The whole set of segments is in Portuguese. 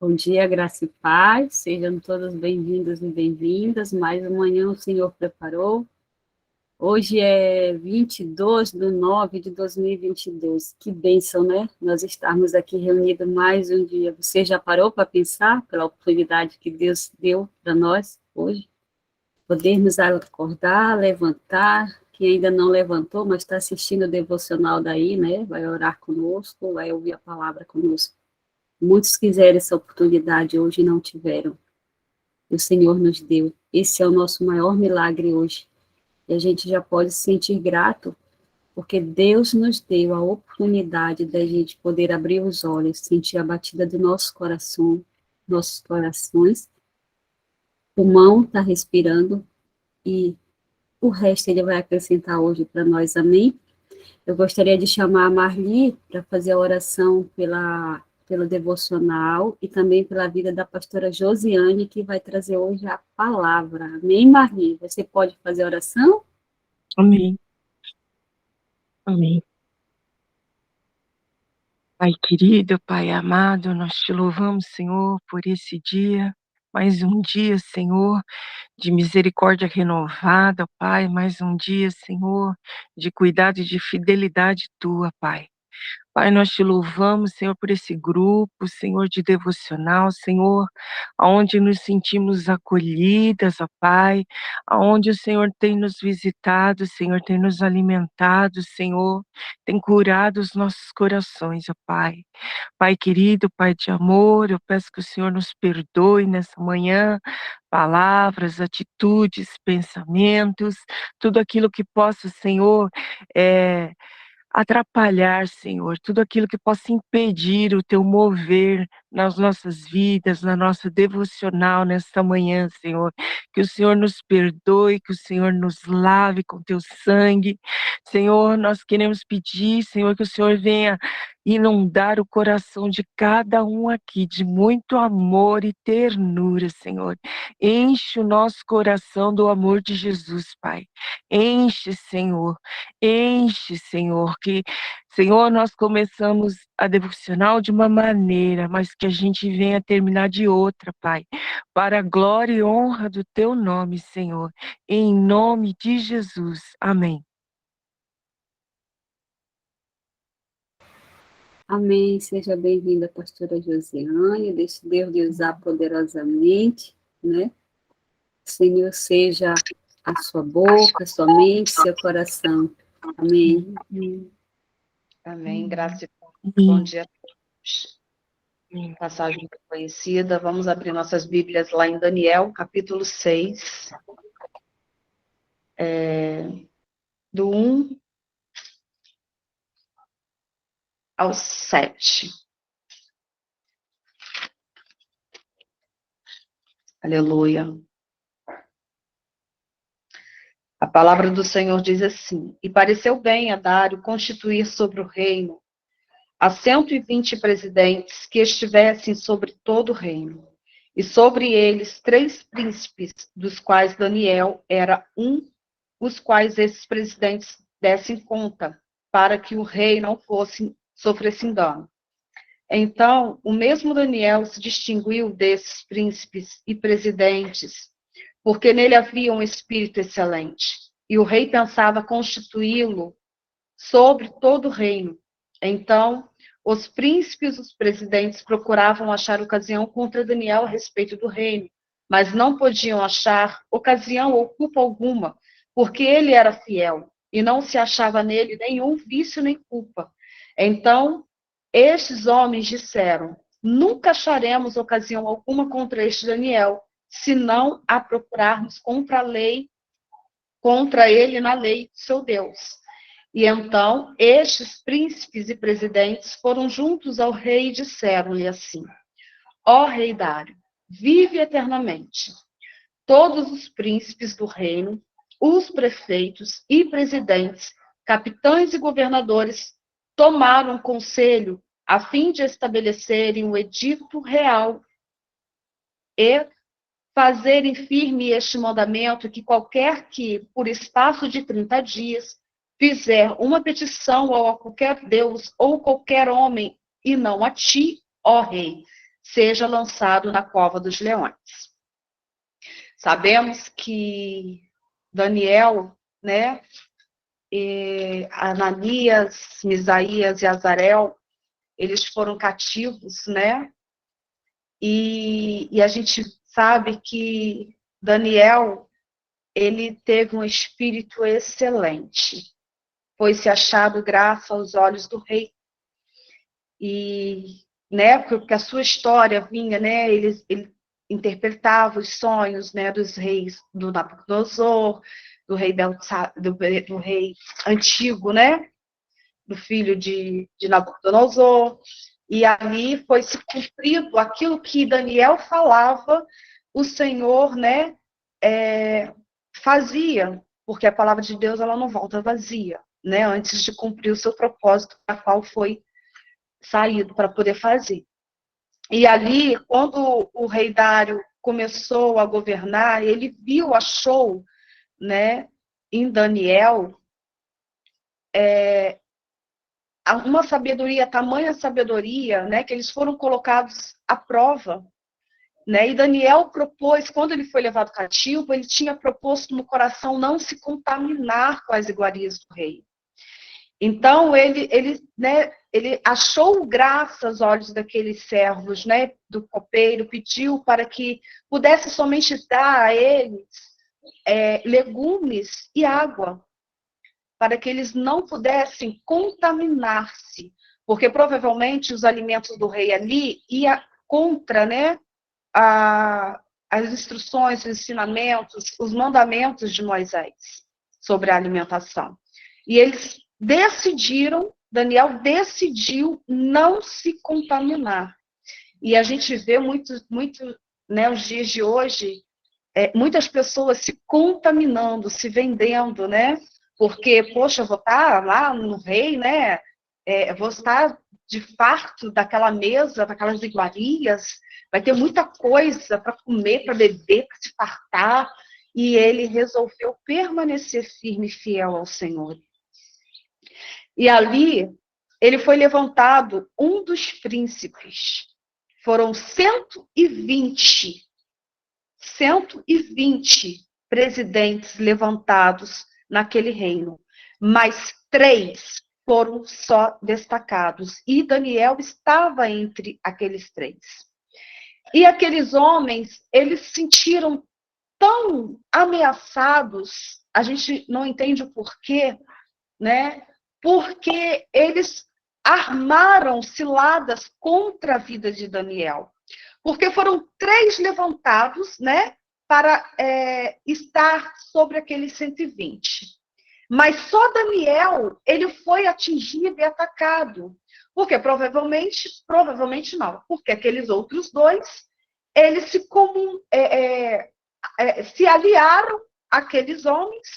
Bom dia, graça e paz, sejam todas bem-vindas e bem-vindas. Mais uma manhã o Senhor preparou. Hoje é 22/9/2022. Que bênção, né? Nós estarmos aqui reunidos mais um dia. Você já parou para pensar pela oportunidade que Deus deu para nós hoje? Podermos acordar, levantar, que ainda não levantou, mas está assistindo o devocional daí, né? Vai orar conosco, vai ouvir a palavra conosco. Muitos quiseram essa oportunidade hoje e não tiveram. O Senhor nos deu. Esse é o nosso maior milagre hoje. E a gente já pode se sentir grato, porque Deus nos deu a oportunidade da gente poder abrir os olhos, sentir a batida do nosso coração, nossos corações. O pulmão está respirando e o resto ele vai acrescentar hoje para nós. Amém? Eu gostaria de chamar a Marli para fazer a oração pelo devocional e também pela vida da pastora Josiane, que vai trazer hoje a palavra. Amém, Marli? Você pode fazer a oração? Amém. Amém. Pai querido, Pai amado, nós te louvamos, Senhor, por esse dia. Mais um dia, Senhor, de misericórdia renovada, Pai. Mais um dia, Senhor, de cuidado e de fidelidade tua, Pai. Pai, nós te louvamos, Senhor, por esse grupo, Senhor, de devocional, Senhor, aonde nos sentimos acolhidas, ó Pai, aonde o Senhor tem nos visitado, Senhor, tem nos alimentado, Senhor, tem curado os nossos corações, ó Pai. Pai querido, Pai de amor, eu peço que o Senhor nos perdoe nessa manhã, palavras, atitudes, pensamentos, tudo aquilo que possa, Senhor, atrapalhar, Senhor, tudo aquilo que possa impedir o teu mover nas nossas vidas, na nossa devocional nesta manhã, Senhor. Que o Senhor nos perdoe, que o Senhor nos lave com teu sangue. Senhor, nós queremos pedir, Senhor, que o Senhor venha inundar o coração de cada um aqui de muito amor e ternura, Senhor. Enche o nosso coração do amor de Jesus, Pai. Enche, Senhor. Enche, Senhor, que, Senhor, nós começamos a devocional de uma maneira, mas que a gente venha terminar de outra, Pai, para a glória e honra do teu nome, Senhor, em nome de Jesus. Amém. Amém. Seja bem-vinda, pastora Josiane. Deixe Deus lhe usar poderosamente, né? O Senhor seja a sua boca, a sua mente, seu coração. Amém. Amém. Graça e paz. Bom dia a todos. Passagem conhecida. Vamos abrir nossas Bíblias lá em Daniel, capítulo 6. Do 1 ao 7. Aleluia. A palavra do Senhor diz assim: E pareceu bem a Dário constituir sobre o reino a 120 presidentes que estivessem sobre todo o reino, e sobre eles 3 príncipes, dos quais Daniel era um, os quais esses presidentes dessem conta, para que o rei não sofresse engano. Então, o mesmo Daniel se distinguiu desses príncipes e presidentes, porque nele havia um espírito excelente, e o rei pensava constituí-lo sobre todo o reino. Então, os príncipes e os presidentes procuravam achar ocasião contra Daniel a respeito do reino, mas não podiam achar ocasião ou culpa alguma, porque ele era fiel, e não se achava nele nenhum vício nem culpa. Então, estes homens disseram: Nunca acharemos ocasião alguma contra este Daniel, se não a procurarmos contra ele na lei de seu Deus. E então, estes príncipes e presidentes foram juntos ao rei e disseram-lhe assim: Ó rei Dário, vive eternamente. Todos os príncipes do reino, os prefeitos e presidentes, capitães e governadores tomaram conselho a fim de estabelecerem um edito real e fazerem firme este mandamento, que qualquer que, por espaço de 30 dias, fizer uma petição a qualquer Deus ou qualquer homem, e não a ti, ó rei, seja lançado na cova dos leões. Sabemos que Daniel, né, Ananias, Misaías e Azarel, eles foram cativos, né? E a gente sabe que Daniel, ele teve um espírito excelente, foi-se achado graça aos olhos do rei. E, né, porque a sua história vinha, né, ele interpretava os sonhos, né, dos reis, do Nabucodonosor, do rei do rei antigo, né, do filho de Nabucodonosor, e ali foi se cumprido aquilo que Daniel falava, o Senhor, né, fazia, porque a palavra de Deus ela não volta vazia, né, antes de cumprir o seu propósito, para qual foi saído para poder fazer. E ali, quando o rei Dário começou a governar, ele viu, achou, né, em Daniel, uma sabedoria, tamanha sabedoria, né, que eles foram colocados à prova, né, e Daniel propôs, quando ele foi levado cativo, ele tinha proposto no coração não se contaminar com as iguarias do rei. Então, né, ele achou graça aos olhos daqueles servos, né, do copeiro, pediu para que pudesse somente dar a eles legumes e água, para que eles não pudessem contaminar-se, porque provavelmente os alimentos do rei ali ia contra, né, as instruções, os ensinamentos, os mandamentos de Moisés sobre a alimentação. E eles decidiram, Daniel decidiu não se contaminar. E a gente vê muito, né, os dias de hoje, muitas pessoas se contaminando, se vendendo, né? Porque, poxa, eu vou estar lá no rei, né? Vou estar de farto daquela mesa, daquelas iguarias, vai ter muita coisa para comer, para beber, para se fartar. E ele resolveu permanecer firme e fiel ao Senhor. E ali, ele foi levantado um dos príncipes. Foram 120 presidentes levantados naquele reino, mas 3 foram só destacados. E Daniel estava entre aqueles 3. E aqueles homens, eles se sentiram tão ameaçados, a gente não entende o porquê, né? Porque eles armaram ciladas contra a vida de Daniel. Porque foram 3 levantados, né, para estar sobre aqueles 120. Mas só Daniel, ele foi atingido e atacado. Porque provavelmente não, porque aqueles outros 2, eles se aliaram àqueles homens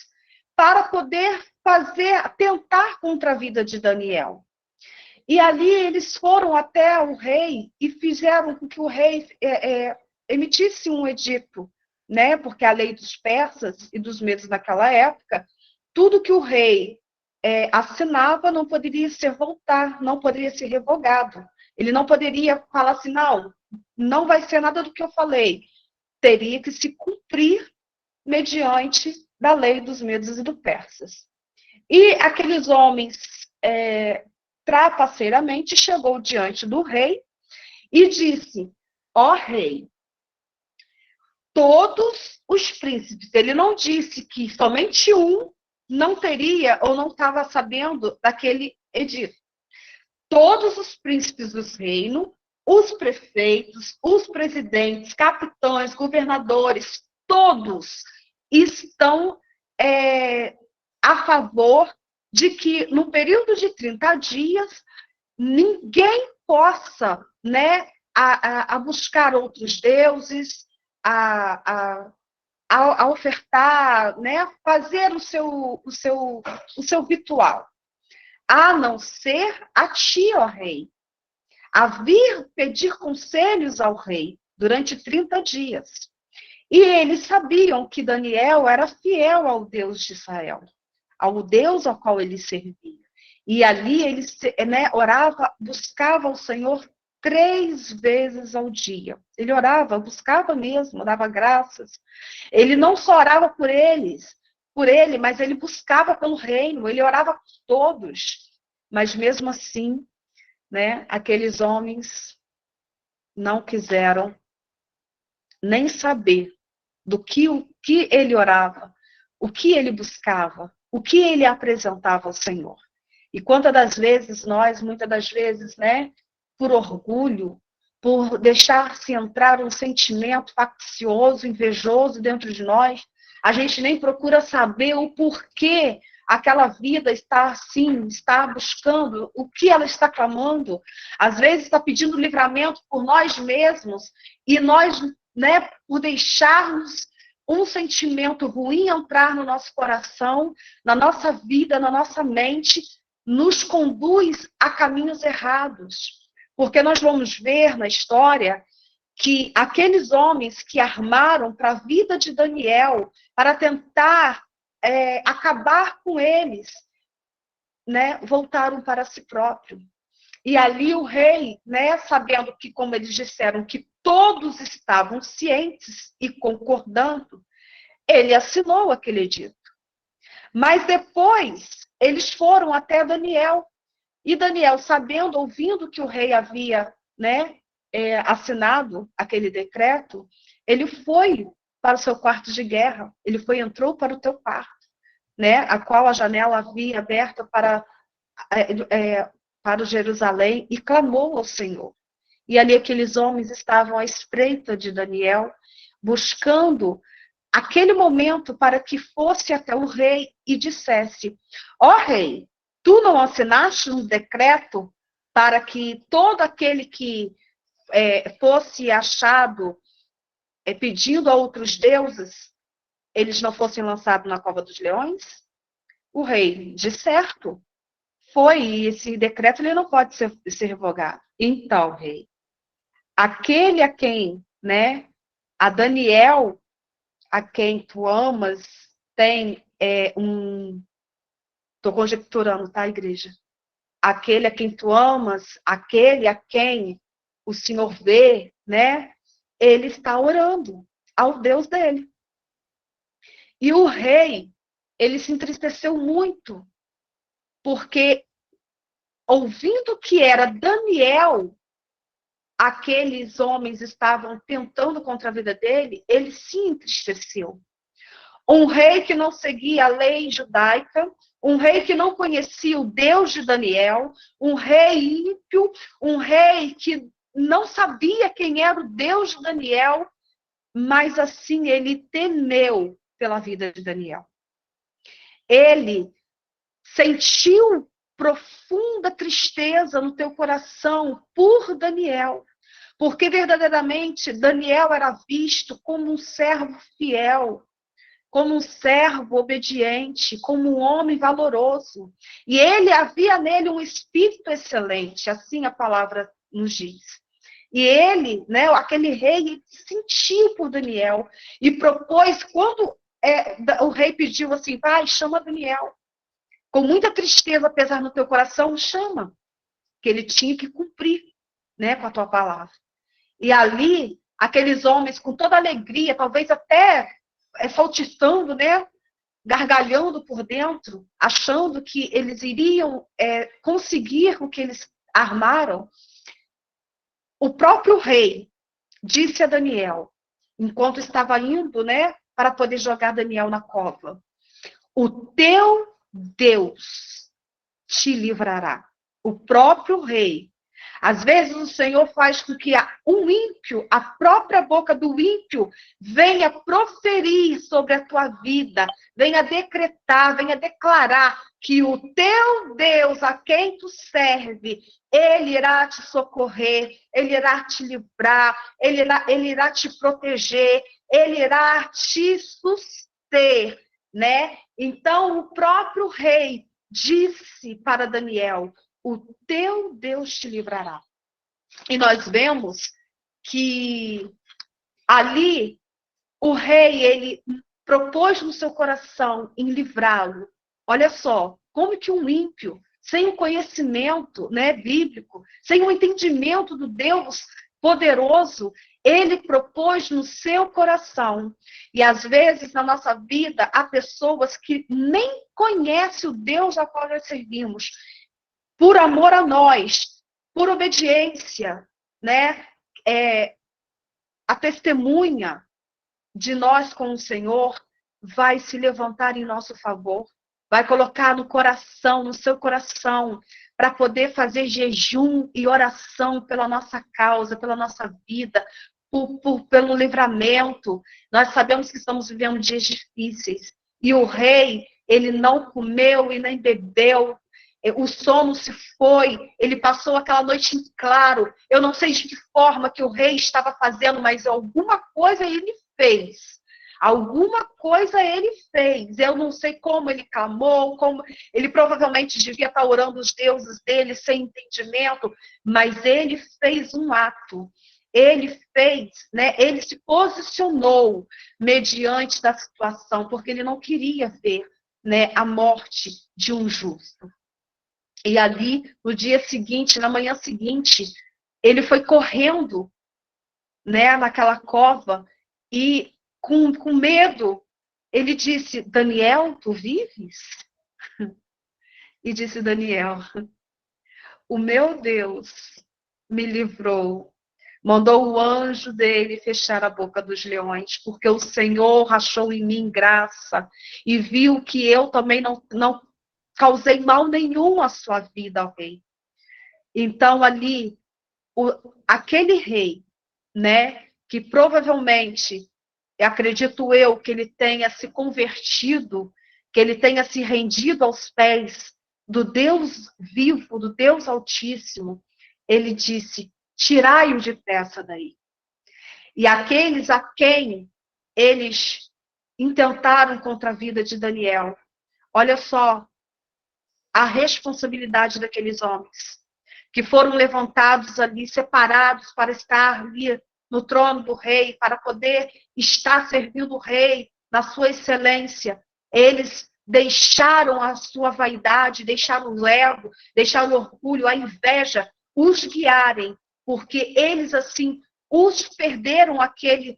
para poder tentar contra a vida de Daniel. E ali eles foram até o rei e fizeram com que o rei emitisse um edito, né? Porque a lei dos persas e dos medos naquela época, tudo que o rei assinava não poderia não poderia ser revogado. Ele não poderia falar assim, não vai ser nada do que eu falei. Teria que se cumprir mediante da lei dos medos e dos persas. E aqueles homens, trapaceiramente, chegou diante do rei e disse, ó rei, todos os príncipes, ele não disse que somente um não teria ou não estava sabendo daquele edito. Todos os príncipes do reino, os prefeitos, os presidentes, capitães, governadores, todos estão a favor de que, no período de 30 dias, ninguém possa, né, a buscar outros deuses, a ofertar, né, fazer o seu ritual, a não ser a ti, ó rei, a vir pedir conselhos ao rei durante 30 dias. E eles sabiam que Daniel era fiel ao Deus de Israel, ao Deus ao qual ele servia. E ali ele, né, orava, buscava o Senhor 3 vezes ao dia. Ele orava, buscava mesmo, dava graças. Ele não só orava por ele, mas ele buscava pelo reino, ele orava por todos. Mas mesmo assim, né, aqueles homens não quiseram nem saber o que ele orava, o que ele buscava, o que ele apresentava ao Senhor. E muitas das vezes, né, por orgulho, por deixar-se entrar um sentimento faccioso, invejoso dentro de nós, a gente nem procura saber o porquê aquela vida está assim, está buscando, o que ela está clamando. Às vezes está pedindo livramento por nós mesmos, e nós, né, por deixarmos um sentimento ruim entrar no nosso coração, na nossa vida, na nossa mente, nos conduz a caminhos errados. Porque nós vamos ver na história que aqueles homens que armaram para a vida de Daniel, para tentar acabar com eles, né, voltaram para si próprio. E ali o rei, né, sabendo que, como eles disseram, que todos estavam cientes e concordando, ele assinou aquele edito. Mas depois eles foram até Daniel. E Daniel, sabendo, ouvindo que o rei havia, né, assinado aquele decreto, ele foi para o seu quarto de guerra. Entrou para o teu quarto, né, a qual a janela havia aberta para o Jerusalém, e clamou ao Senhor. E ali aqueles homens estavam à espreita de Daniel, buscando aquele momento para que fosse até o rei e dissesse: ó rei, tu não assinaste um decreto para que todo aquele que fosse achado pedindo a outros deuses, eles não fossem lançados na cova dos leões? O rei, de certo, foi, e esse decreto ele não pode ser revogado. Então, rei, aquele a quem, né, a Daniel, a quem tu amas, tem estou conjecturando, tá, igreja? Aquele a quem tu amas, aquele a quem o Senhor vê, né? Ele está orando ao Deus dele. E o rei, ele se entristeceu muito, porque ouvindo que era Daniel, aqueles homens estavam tentando contra a vida dele, ele se entristeceu. Um rei que não seguia a lei judaica, um rei que não conhecia o Deus de Daniel, um rei ímpio, um rei que não sabia quem era o Deus de Daniel, mas assim ele temeu pela vida de Daniel. Ele sentiu profunda tristeza no teu coração por Daniel, porque verdadeiramente Daniel era visto como um servo fiel, como um servo obediente, como um homem valoroso. E ele havia nele um espírito excelente, assim a palavra nos diz. E ele, né, aquele rei, sentiu por Daniel e propôs, quando o rei pediu assim: vai, chama Daniel. Com muita tristeza, apesar no teu coração, chama. Que ele tinha que cumprir, né, com a tua palavra. E ali, aqueles homens, com toda alegria, talvez até saltitando, né, gargalhando por dentro, achando que eles iriam conseguir o que eles armaram, o próprio rei disse a Daniel, enquanto estava indo, né, para poder jogar Daniel na cova: o teu Deus te livrará. O próprio rei. Às vezes o Senhor faz com que um ímpio, a própria boca do ímpio, venha proferir sobre a tua vida, venha decretar, venha declarar que o teu Deus, a quem tu serve, ele irá te socorrer, ele irá te livrar, ele irá te proteger, ele irá te suster, né? Então o próprio rei disse para Daniel: o teu Deus te livrará. E nós vemos que ali o rei, ele propôs no seu coração em livrá-lo. Olha só, como que um ímpio sem o conhecimento, né, bíblico, sem o entendimento do Deus poderoso, ele propôs no seu coração. E às vezes na nossa vida há pessoas que nem conhecem o Deus a qual nós servimos. Por amor a nós, por obediência, né? A testemunha de nós com o Senhor vai se levantar em nosso favor, vai colocar no coração, no seu coração, para poder fazer jejum e oração pela nossa causa, pela nossa vida, pelo livramento. Nós sabemos que estamos vivendo dias difíceis. E o rei, ele não comeu e nem bebeu. O sono se foi, ele passou aquela noite em claro. Eu não sei de que forma que o rei estava fazendo, mas alguma coisa ele fez. Alguma coisa ele fez. Eu não sei como ele clamou, como ele provavelmente devia estar orando os deuses dele sem entendimento, mas ele fez um ato. Ele fez, né? Ele se posicionou mediante da situação, porque ele não queria ver, né, a morte de um justo. E ali, no dia seguinte, na manhã seguinte, ele foi correndo, né, naquela cova e com medo, ele disse: Daniel, tu vives? E disse Daniel: o meu Deus me livrou, mandou o anjo dele fechar a boca dos leões, porque o Senhor achou em mim graça e viu que eu também não causei mal nenhum à sua vida, ao rei. Então, ali, aquele rei, né, que provavelmente, acredito eu, que ele tenha se convertido, que ele tenha se rendido aos pés do Deus vivo, do Deus Altíssimo, ele disse: tirai-o depressa daí. E aqueles a quem eles intentaram contra a vida de Daniel, olha só a responsabilidade daqueles homens, que foram levantados ali, separados para estar ali no trono do rei, para poder estar servindo o rei na sua excelência. Eles deixaram a sua vaidade, deixaram o ego, deixaram o orgulho, a inveja, os guiarem, porque eles, assim, os perderam aquela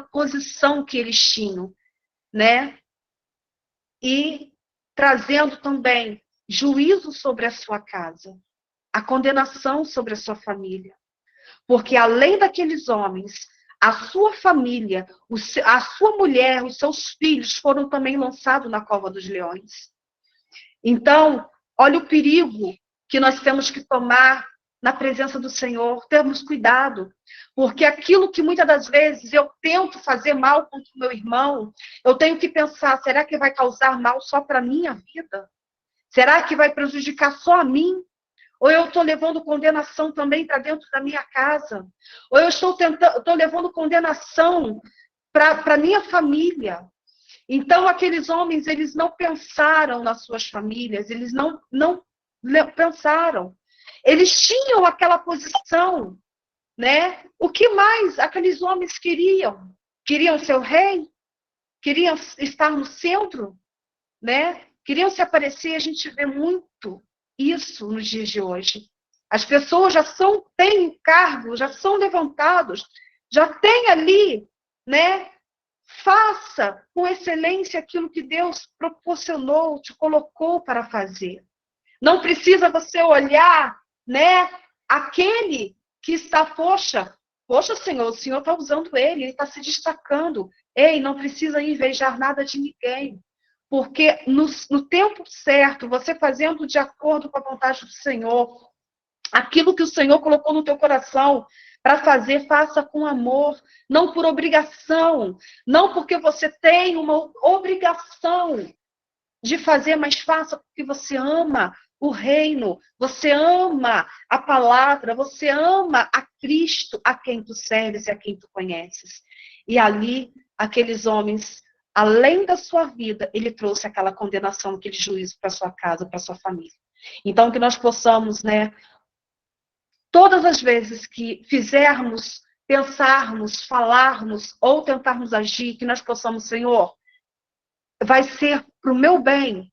posição que eles tinham, né? E trazendo também juízo sobre a sua casa, a condenação sobre a sua família. Porque além daqueles homens, a sua família, a sua mulher, os seus filhos foram também lançados na cova dos leões. Então, olha o perigo que nós temos que tomar na presença do Senhor. Temos cuidado, porque aquilo que muitas das vezes eu tento fazer mal contra o meu irmão, eu tenho que pensar: será que vai causar mal só para a minha vida? Será que vai prejudicar só a mim? Ou eu estou levando condenação também para dentro da minha casa? Ou eu estou levando condenação para a minha família? Então, aqueles homens, eles não pensaram nas suas famílias, eles não pensaram. Eles tinham aquela posição, né? O que mais aqueles homens queriam? Queriam ser o rei? Queriam estar no centro, né? Queriam se aparecer. A gente vê muito isso nos dias de hoje. As pessoas têm cargo, já são levantados, já têm ali, né? Faça com excelência aquilo que Deus proporcionou, te colocou para fazer. Não precisa você olhar, né, aquele que está, poxa, Senhor, o Senhor está usando ele está se destacando. Ei, não precisa invejar nada de ninguém. Porque no tempo certo, você fazendo de acordo com a vontade do Senhor, aquilo que o Senhor colocou no teu coração para fazer, faça com amor, não por obrigação, não porque você tem uma obrigação de fazer, mas faça porque você ama o reino, você ama a palavra, você ama a Cristo, a quem tu serves e a quem tu conheces. E ali, aqueles homens, além da sua vida, ele trouxe aquela condenação, aquele juízo para sua casa, para sua família. Então, que nós possamos, né, todas as vezes que fizermos, pensarmos, falarmos ou tentarmos agir, que nós possamos, Senhor, vai ser para o meu bem.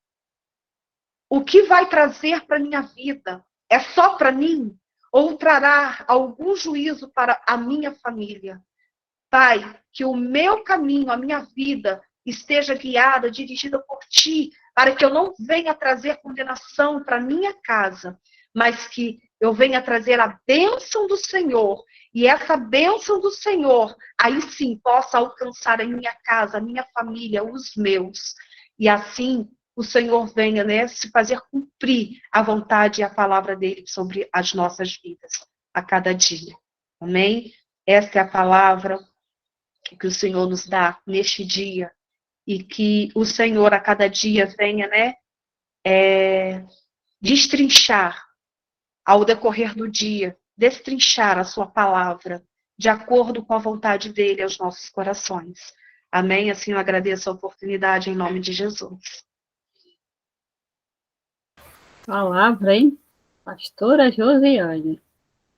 o que vai trazer para minha vida é só para mim ou trará algum juízo para a minha família? Pai, que o meu caminho, a minha vida, esteja guiada, dirigida por Ti, para que eu não venha trazer condenação para minha casa, mas que eu venha trazer a bênção do Senhor, e essa bênção do Senhor, aí sim, possa alcançar a minha casa, a minha família, os meus. E assim, o Senhor venha, né, se fazer cumprir a vontade e a palavra dele sobre as nossas vidas, a cada dia. Amém? Essa é a palavra que o Senhor nos dá neste dia, e que o Senhor a cada dia venha, né, destrinchar ao decorrer do dia, destrinchar a sua palavra, de acordo com a vontade dele aos nossos corações. Amém? Assim eu agradeço a oportunidade em nome de Jesus. Palavra, hein? Pastora Josiane.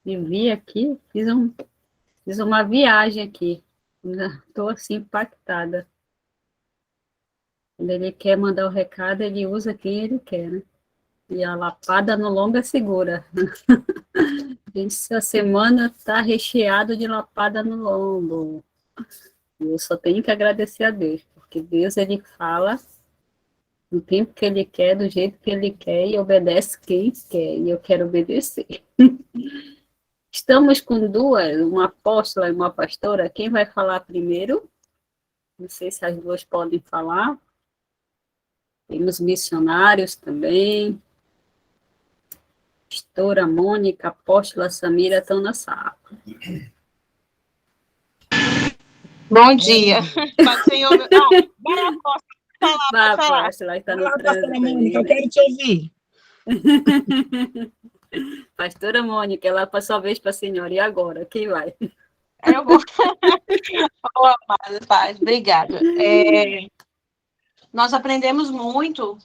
Vivi aqui, fiz uma viagem aqui. Estou assim impactada. Quando ele quer mandar o recado, ele usa quem ele quer, né? E a lapada no lombo é segura. Essa semana está recheado de lapada no lombo. Eu só tenho que agradecer a Deus, porque Deus, ele fala no tempo que ele quer, do jeito que ele quer, e obedece quem quer, e eu quero obedecer. Estamos com duas, uma apóstola e uma pastora. Quem vai falar primeiro? Não sei se as duas podem falar. Temos missionários também. Pastora Mônica, apóstola Samira estão na sala. Bom dia. Mas, Senhor, não, vai lá, Vai, falar. apóstola, está no Pastora trânsito. Mônica, eu quero te ouvir. Pastora Mônica, ela passou a vez para a senhora. E agora? Quem vai? Eu vou. Oh, amada paz, obrigada. Nós aprendemos muito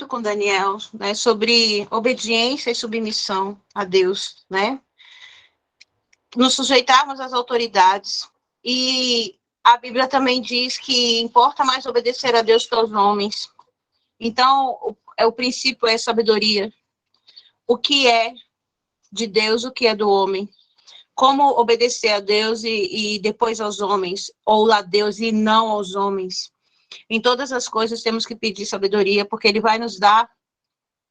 com Daniel, né, sobre obediência e submissão a Deus, né? Nos sujeitarmos às autoridades. E a Bíblia também diz que importa mais obedecer a Deus que aos homens. Então, o princípio é sabedoria. O que é de Deus, o que é do homem. Como obedecer a Deus e depois aos homens, ou a Deus e não aos homens. Em todas as coisas temos que pedir sabedoria, porque Ele vai nos dar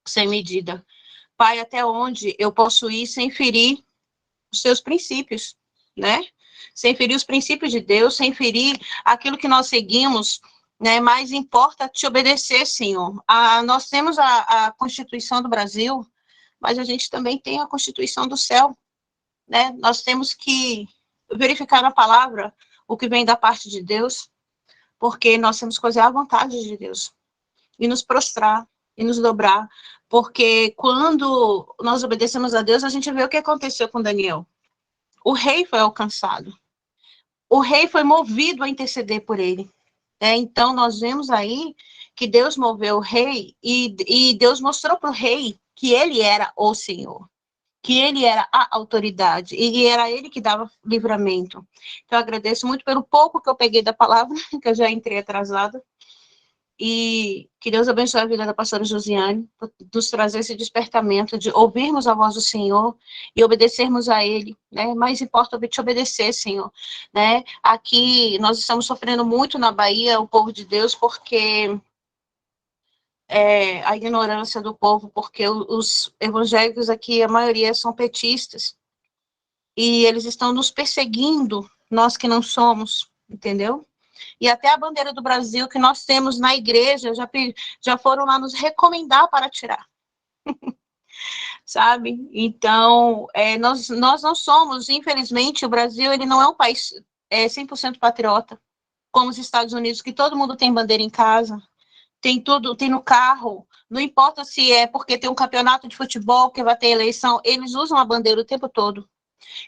sem medida. Pai, até onde eu posso ir sem ferir os seus princípios, né? Sem ferir os princípios de Deus, sem ferir aquilo que nós seguimos, né? Mas importa te obedecer, Senhor. Nós temos a Constituição do Brasil, mas a gente também tem a Constituição do céu, né? Nós temos que verificar na palavra o que vem da parte de Deus, porque nós temos que fazer a vontade de Deus, e nos prostrar, e nos dobrar, porque quando nós obedecemos a Deus, a gente vê o que aconteceu com Daniel. O rei foi alcançado, o rei foi movido a interceder por ele. Então, nós vemos aí que Deus moveu o rei, e Deus mostrou para o rei que ele era o Senhor, que ele era a autoridade, e era ele que dava livramento. Então, eu agradeço muito pelo pouco que eu peguei da palavra, que eu já entrei atrasada, e que Deus abençoe a vida da pastora Josiane, por nos trazer esse despertamento de ouvirmos a voz do Senhor e obedecermos a Ele, né? Mais importa te obedecer, Senhor, né? Aqui nós estamos sofrendo muito na Bahia, o povo de Deus, porque a ignorância do povo, porque os evangélicos aqui, a maioria são petistas, e eles estão nos perseguindo, nós que não somos, entendeu? E até a bandeira do Brasil que nós temos na igreja, já foram lá nos recomendar para tirar. Sabe? Então, nós não somos, infelizmente, o Brasil, ele não é um país 100% patriota, como os Estados Unidos, que todo mundo tem bandeira em casa, tem tudo, tem no carro, não importa se é porque tem um campeonato de futebol, que vai ter eleição, eles usam a bandeira o tempo todo.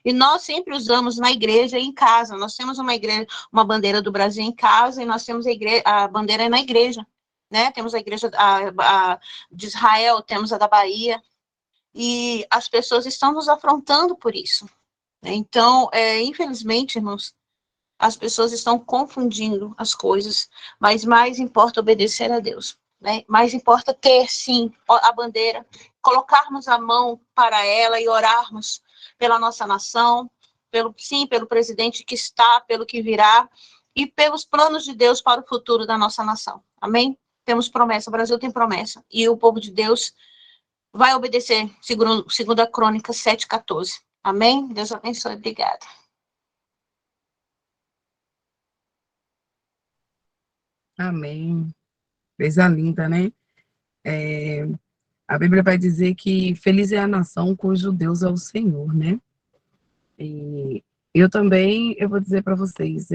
E nós sempre usamos na igreja e em casa. Nós temos uma bandeira do Brasil em casa, e nós temos a bandeira na igreja, né? Temos a igreja de Israel, temos a da Bahia, e as pessoas estão nos afrontando por isso. Então, infelizmente, irmãos, as pessoas estão confundindo as coisas, mas mais importa obedecer a Deus, né? Mas importa ter, sim, a bandeira, colocarmos a mão para ela e orarmos pela nossa nação, pelo presidente que está, pelo que virá, e pelos planos de Deus para o futuro da nossa nação. Amém? Temos promessa, o Brasil tem promessa, e o povo de Deus vai obedecer, segundo a Crônicas 7:14. Amém? Deus abençoe. Obrigada. Amém. Coisa linda, né? A Bíblia vai dizer que feliz é a nação cujo Deus é o Senhor, né? E eu também, eu vou dizer para vocês,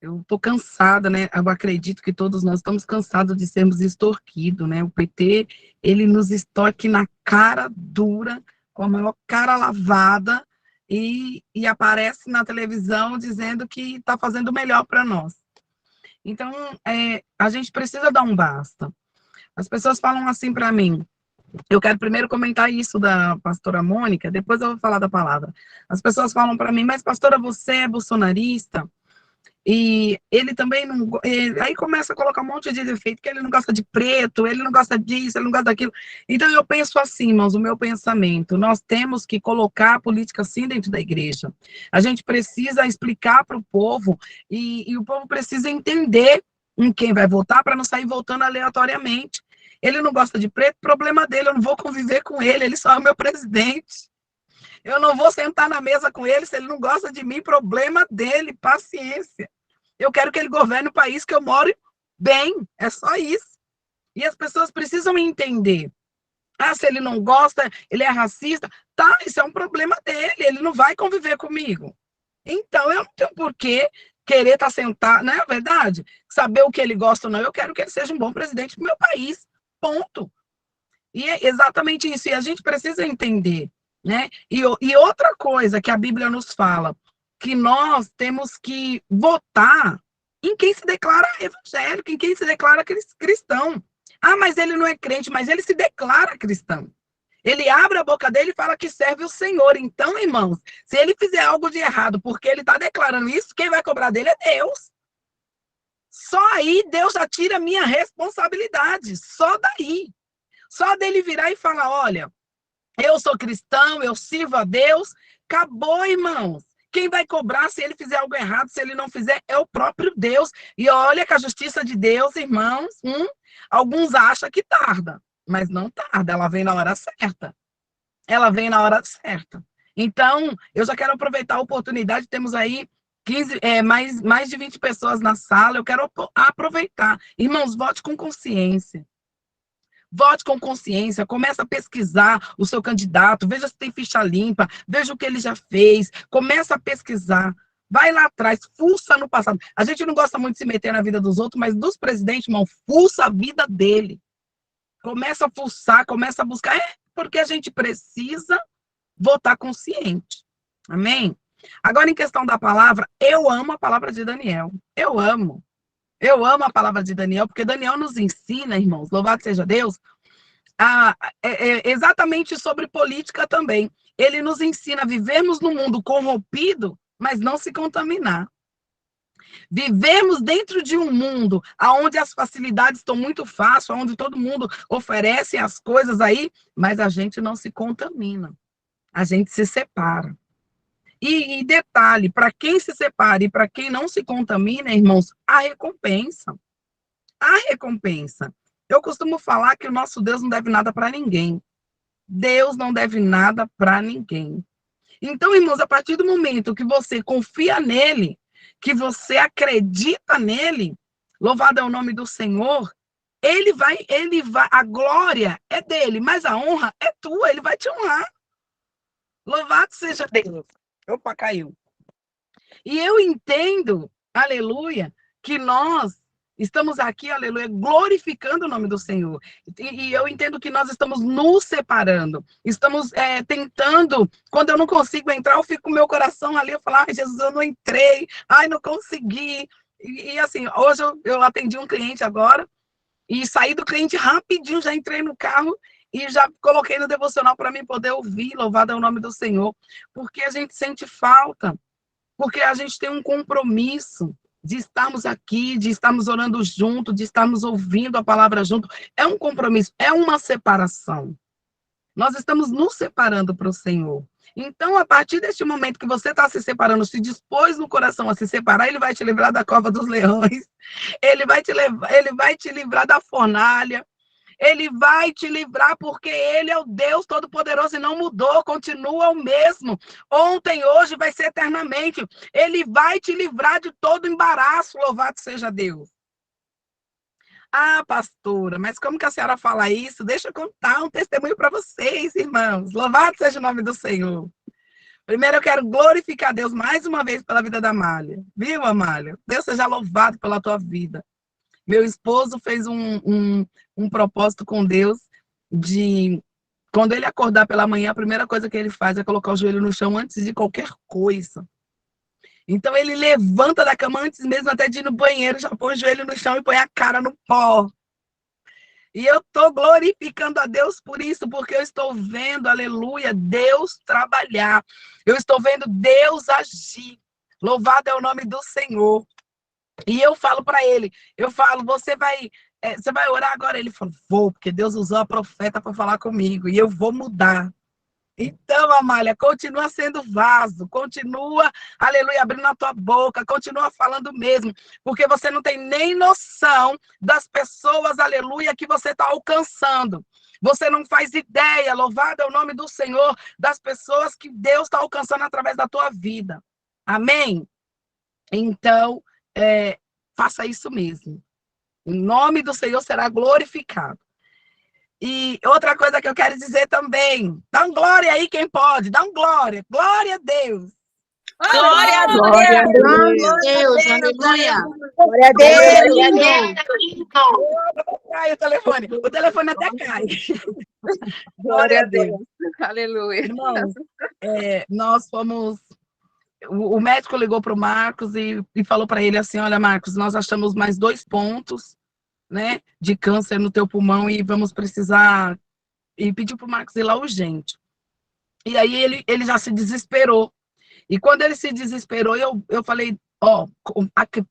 eu estou cansada, né? Eu acredito que todos nós estamos cansados de sermos extorquidos, né? O PT, ele nos extorque na cara dura, com a maior cara lavada, e aparece na televisão dizendo que está fazendo melhor para nós. Então, a gente precisa dar um basta. As pessoas falam assim para mim, eu quero primeiro comentar isso da pastora Mônica, depois eu vou falar da palavra. As pessoas falam para mim, mas pastora, você é bolsonarista? E ele também não... Aí começa a colocar um monte de defeito, que ele não gosta de preto, ele não gosta disso, ele não gosta daquilo. Então eu penso assim, irmãos, o meu pensamento, nós temos que colocar a política sim dentro da igreja. A gente precisa explicar para o povo, e o povo precisa entender em quem vai votar, para não sair votando aleatoriamente. Ele não gosta de preto, problema dele, eu não vou conviver com ele só é o meu presidente. Eu não vou sentar na mesa com ele, se ele não gosta de mim, problema dele, paciência. Eu quero que ele governe o país que eu moro bem, é só isso. E as pessoas precisam entender. Ah, se ele não gosta, ele é racista, tá, isso é um problema dele, ele não vai conviver comigo. Então, eu não tenho por que querer estar sentado, não é verdade? Saber o que ele gosta ou não, eu quero que ele seja um bom presidente do meu país, ponto. E é exatamente isso, e a gente precisa entender, né? E outra coisa que a Bíblia nos fala, que nós temos que votar em quem se declara evangélico, em quem se declara cristão. Ah, mas ele não é crente, mas ele se declara cristão. Ele abre a boca dele e fala que serve o Senhor. Então, irmãos, se ele fizer algo de errado porque ele está declarando isso, quem vai cobrar dele é Deus. Só aí Deus já tira a minha responsabilidade. Só daí. Só dele virar e falar, olha, eu sou cristão, eu sirvo a Deus. Acabou, irmãos. Quem vai cobrar se ele fizer algo errado, se ele não fizer, é o próprio Deus. E olha que a justiça de Deus, irmãos, alguns acham que tarda. Mas não tarda, ela vem na hora certa. Ela vem na hora certa. Então, eu já quero aproveitar a oportunidade, temos aí mais de 20 pessoas na sala, eu quero aproveitar. Irmãos, vote com consciência. Vote com consciência, começa a pesquisar o seu candidato, veja se tem ficha limpa, veja o que ele já fez, começa a pesquisar. Vai lá atrás, fuça no passado. A gente não gosta muito de se meter na vida dos outros, mas dos presidentes, irmão, fuça a vida dele. Começa a fuçar, começa a buscar, porque a gente precisa votar consciente. Amém? Agora, em questão da palavra, eu amo a palavra de Daniel. Eu amo a palavra de Daniel, porque Daniel nos ensina, irmãos, louvado seja Deus, exatamente sobre política também. Ele nos ensina a vivermos num mundo corrompido, mas não se contaminar. Vivemos dentro de um mundo onde as facilidades estão muito fáceis, onde todo mundo oferece as coisas aí, mas a gente não se contamina. A gente se separa. E detalhe, para quem se separa e para quem não se contamina, irmãos, a recompensa. A recompensa. Eu costumo falar que o nosso Deus não deve nada para ninguém. Deus não deve nada para ninguém. Então, irmãos, a partir do momento que você confia nele, que você acredita nele, louvado é o nome do Senhor, ele vai, a glória é dele, mas a honra é tua, ele vai te honrar. Louvado seja Deus. Opa, caiu. E eu entendo, aleluia, que nós estamos aqui, aleluia, glorificando o nome do Senhor. E eu entendo que nós estamos nos separando. Estamos tentando, quando eu não consigo entrar, eu fico com o meu coração ali, eu falo, ai, Jesus, eu não entrei, ai, não consegui. E assim, hoje eu atendi um cliente agora, e saí do cliente rapidinho, já entrei no carro, e já coloquei no devocional para mim poder ouvir, louvado é o nome do Senhor, porque a gente sente falta, porque a gente tem um compromisso, de estarmos aqui, de estarmos orando junto, de estarmos ouvindo a palavra junto. É um compromisso, é uma separação. Nós estamos nos separando para o Senhor. Então, a partir deste momento que você está se separando, se dispôs no coração a se separar, ele vai te livrar da cova dos leões, ele vai te livrar da fornalha, ele vai te livrar porque ele é o Deus Todo-Poderoso e não mudou, continua o mesmo. Ontem, hoje, vai ser eternamente. Ele vai te livrar de todo embaraço, louvado seja Deus. Ah, pastora, mas como que a senhora fala isso? Deixa eu contar um testemunho para vocês, irmãos. Louvado seja o nome do Senhor. Primeiro, eu quero glorificar Deus mais uma vez pela vida da Amália. Viu, Amália? Deus seja louvado pela tua vida. Meu esposo fez um propósito com Deus de, quando ele acordar pela manhã, a primeira coisa que ele faz é colocar o joelho no chão antes de qualquer coisa. Então, ele levanta da cama antes mesmo até de ir no banheiro, já põe o joelho no chão e põe a cara no pó. E eu estou glorificando a Deus por isso, porque eu estou vendo, aleluia, Deus trabalhar. Eu estou vendo Deus agir. Louvado é o nome do Senhor. E eu falo para ele, você vai orar agora? Ele falou, vou, porque Deus usou a profeta para falar comigo, e eu vou mudar. Então, Amália, continua sendo vaso, continua, aleluia, abrindo a tua boca, continua falando mesmo, porque você não tem nem noção das pessoas, aleluia, que você está alcançando. Você não faz ideia, louvado é o nome do Senhor, das pessoas que Deus está alcançando através da tua vida. Amém? Então, faça isso mesmo. Em nome do Senhor será glorificado. E outra coisa que eu quero dizer também, dá um glória aí quem pode, dá um glória, glória a Deus. Glória a Deus! Glória a Deus! Glória a Deus! Aleluia! Glória a Deus! Cai o telefone até cai. Glória a Deus! Aleluia! Irmãos, nós fomos... O médico ligou para o Marcos e falou para ele assim, olha, Marcos, nós achamos mais 2 pontos, né, de câncer no teu pulmão e vamos precisar... E pediu para o Marcos ir lá urgente. E aí ele já se desesperou. E quando ele se desesperou, eu falei,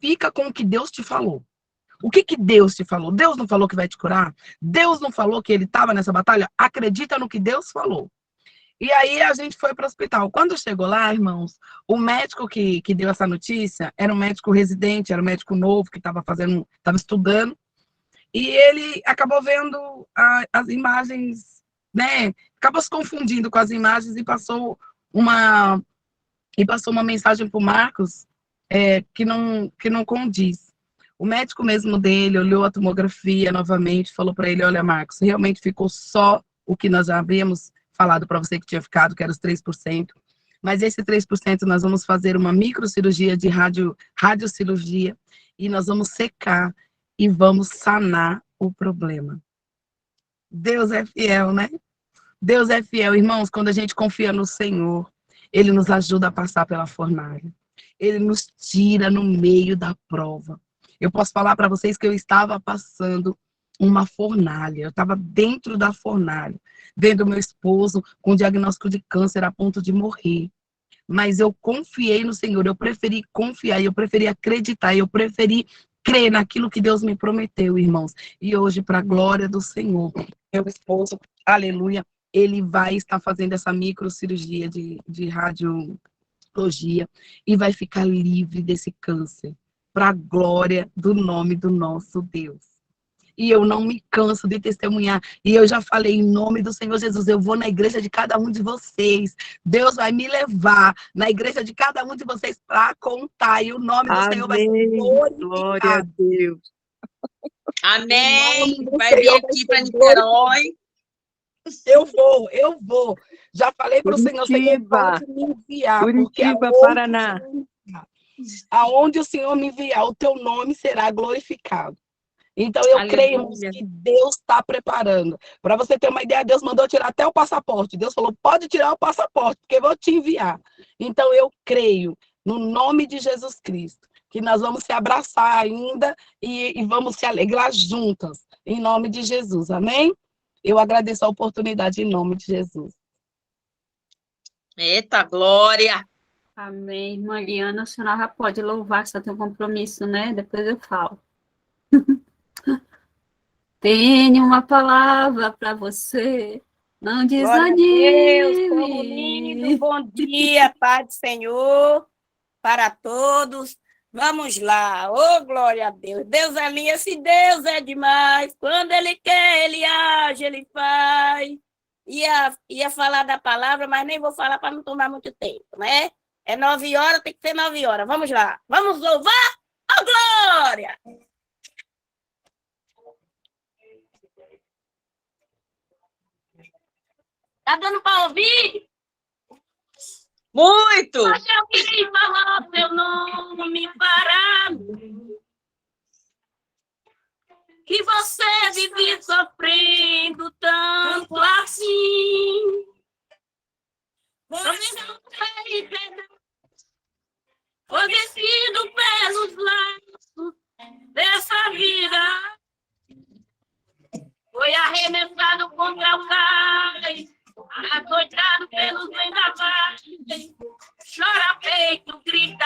fica com o que Deus te falou. O que Deus te falou? Deus não falou que vai te curar? Deus não falou que ele estava nessa batalha? Acredita no que Deus falou. E aí a gente foi para o hospital. Quando chegou lá, irmãos, o médico que deu essa notícia era um médico residente, era um médico novo que estava estudando. E ele acabou vendo as imagens, né? Acabou se confundindo com as imagens e passou uma mensagem para o Marcos que não condiz. O médico mesmo dele olhou a tomografia novamente, falou para ele, olha, Marcos, realmente ficou só o que nós já havíamos falado para você que tinha ficado, que era os 3%. Mas esse 3% nós vamos fazer uma microcirurgia de radiocirurgia e nós vamos secar e vamos sanar o problema. Deus é fiel, né? Deus é fiel, irmãos, quando a gente confia no Senhor, Ele nos ajuda a passar pela fornalha. Ele nos tira no meio da prova. Eu posso falar para vocês que eu estava passando uma fornalha. Eu estava dentro da fornalha, vendo meu esposo com diagnóstico de câncer a ponto de morrer. Mas eu confiei no Senhor, eu preferi confiar, eu preferi acreditar, eu preferi crer naquilo que Deus me prometeu, irmãos. E hoje, para a glória do Senhor, meu esposo, aleluia, ele vai estar fazendo essa microcirurgia de radiologia e vai ficar livre desse câncer, para a glória do nome do nosso Deus. E eu não me canso de testemunhar. E eu já falei, em nome do Senhor Jesus, eu vou na igreja de cada um de vocês. Deus vai me levar na igreja de cada um de vocês para contar. E o nome do Senhor vai ser glorificado. Glória a Deus. Amém. Vai vir aqui para Niterói. Eu vou. Já falei para o Senhor pode me enviar. Curitiba, Paraná. Aonde o Senhor me enviar, o teu nome será glorificado. Então, eu creio que Deus está preparando. Para você ter uma ideia, Deus mandou tirar até o passaporte. Deus falou, pode tirar o passaporte, porque eu vou te enviar. Então, eu creio, no nome de Jesus Cristo, que nós vamos se abraçar ainda e vamos se alegrar juntas, em nome de Jesus. Amém? Eu agradeço a oportunidade em nome de Jesus. Eita, glória! Amém. Irmã Liana, a senhora já pode louvar, só tem um compromisso, né? Depois eu falo. Tenho uma palavra para você, não Glória a Deus, povo desanime. lindo, bom dia, Pai do Senhor, para todos. Vamos lá, oh glória a Deus. Deus é lindo, esse Deus é demais. Quando Ele quer, Ele age, Ele faz. Ia falar da palavra, mas nem vou falar para não tomar muito tempo, né? É 9 horas, tem que ser 9 horas. Vamos lá, vamos louvar a glória. Tá dando para ouvir? Muito! Mas eu queria falar teu nome para que você vive sofrendo tanto assim. Você não tem perdão. Foi vencido pelos laços dessa vida. Foi arremessado contra o cais, açoitado pelos vendavais. Chora peito, grita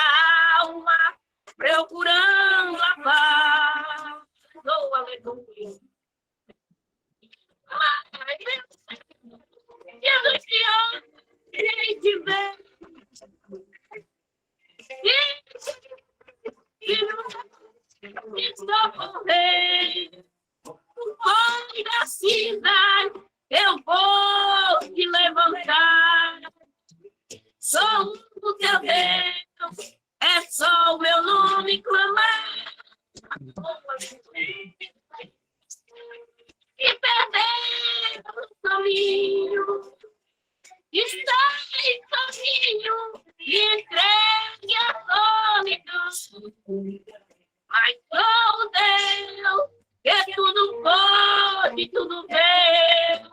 alma, procurando a paz. Oh, aleluia. Ai, Jesus te ama, Ele te vê. E socorrer. Pode da cidade, eu vou te levantar. Sou o teu Deus, é só o meu nome clamar. E perder o caminho, está em caminho, e entregue a solidão. Mas sou Deus, que tudo pode, tudo vê.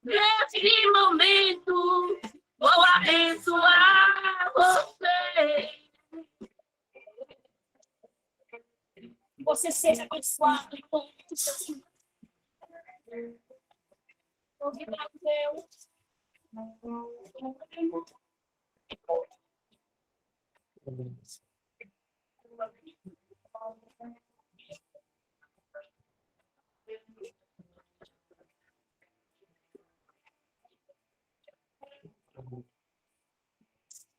Nesse momento, vou abençoar você. Você seja abençoado em nome de Jesus. Obrigado, Deus.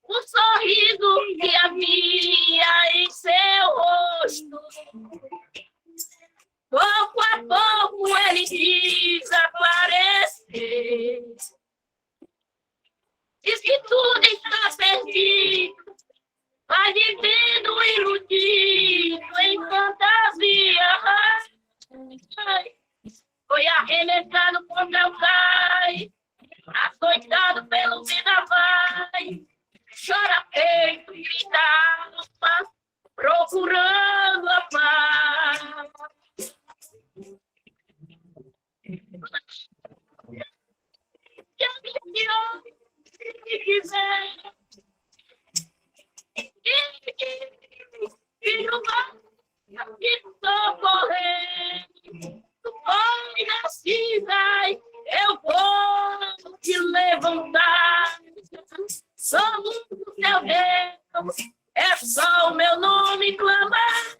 O sorriso que havia em seu rosto, pouco a pouco ele desapareceu. Diz que tudo está perdido, vai vivendo iludido em fantasia. Foi arremessado contra o cais, açoitado pelo vendavai. Chora peito, grita alma, procurando a paz. Que quiser, que não vai, que socorrer. Tu pode da cidade, eu vou te levantar. Somos o teu Deus, é só o meu nome clamar.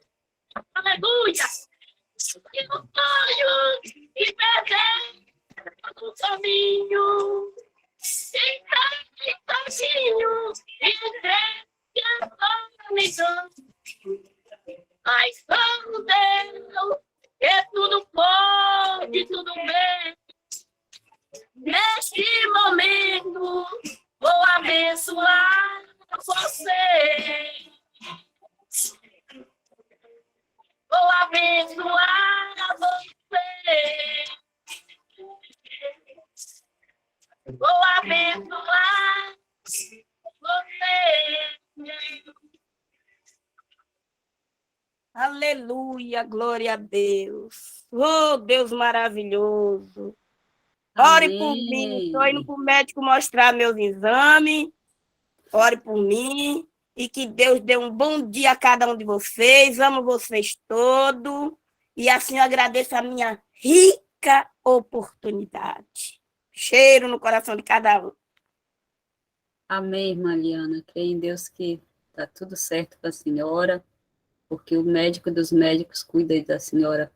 Aleluia! E no sonho e perder o caminho, e sozinho, entregue a solidão. Mas como Deus, que tudo pode, tudo bem. Neste momento, vou abençoar você. Vou abençoar você. Vou abençoar você. Aleluia, glória a Deus. Oh, Deus maravilhoso. Ore por mim, estou indo para o médico mostrar meus exames. Ore por mim e que Deus dê um bom dia a cada um de vocês. Amo vocês todos e assim eu agradeço a minha rica oportunidade. Cheiro no coração de cada um. Amém, irmã Liana. Creio em Deus que está tudo certo com a senhora, porque o médico dos médicos cuida da senhora,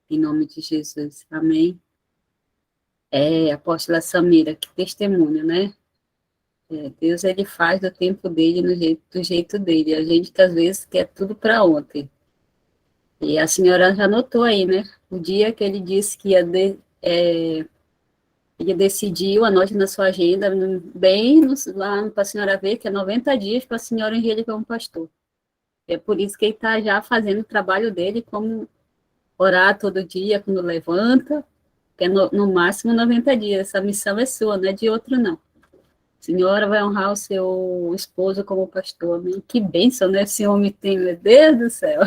em nome de Jesus. Amém. Apóstola Samira, que testemunho, né? Deus, ele faz do tempo dele, do jeito dele. A gente, que às vezes, quer tudo para ontem. E a senhora já notou aí, né? O dia que ele disse que ele decidiu, anote na sua agenda, lá para a senhora ver, que é 90 dias para a senhora ungir ele como pastor. É por isso que ele está já fazendo o trabalho dele, como orar todo dia, quando levanta, que é no máximo 90 dias. Essa missão é sua, não é de outro, não. A senhora vai honrar o seu esposo como pastor. Amém? Que bênção, né? Esse homem tem, meu Deus do céu.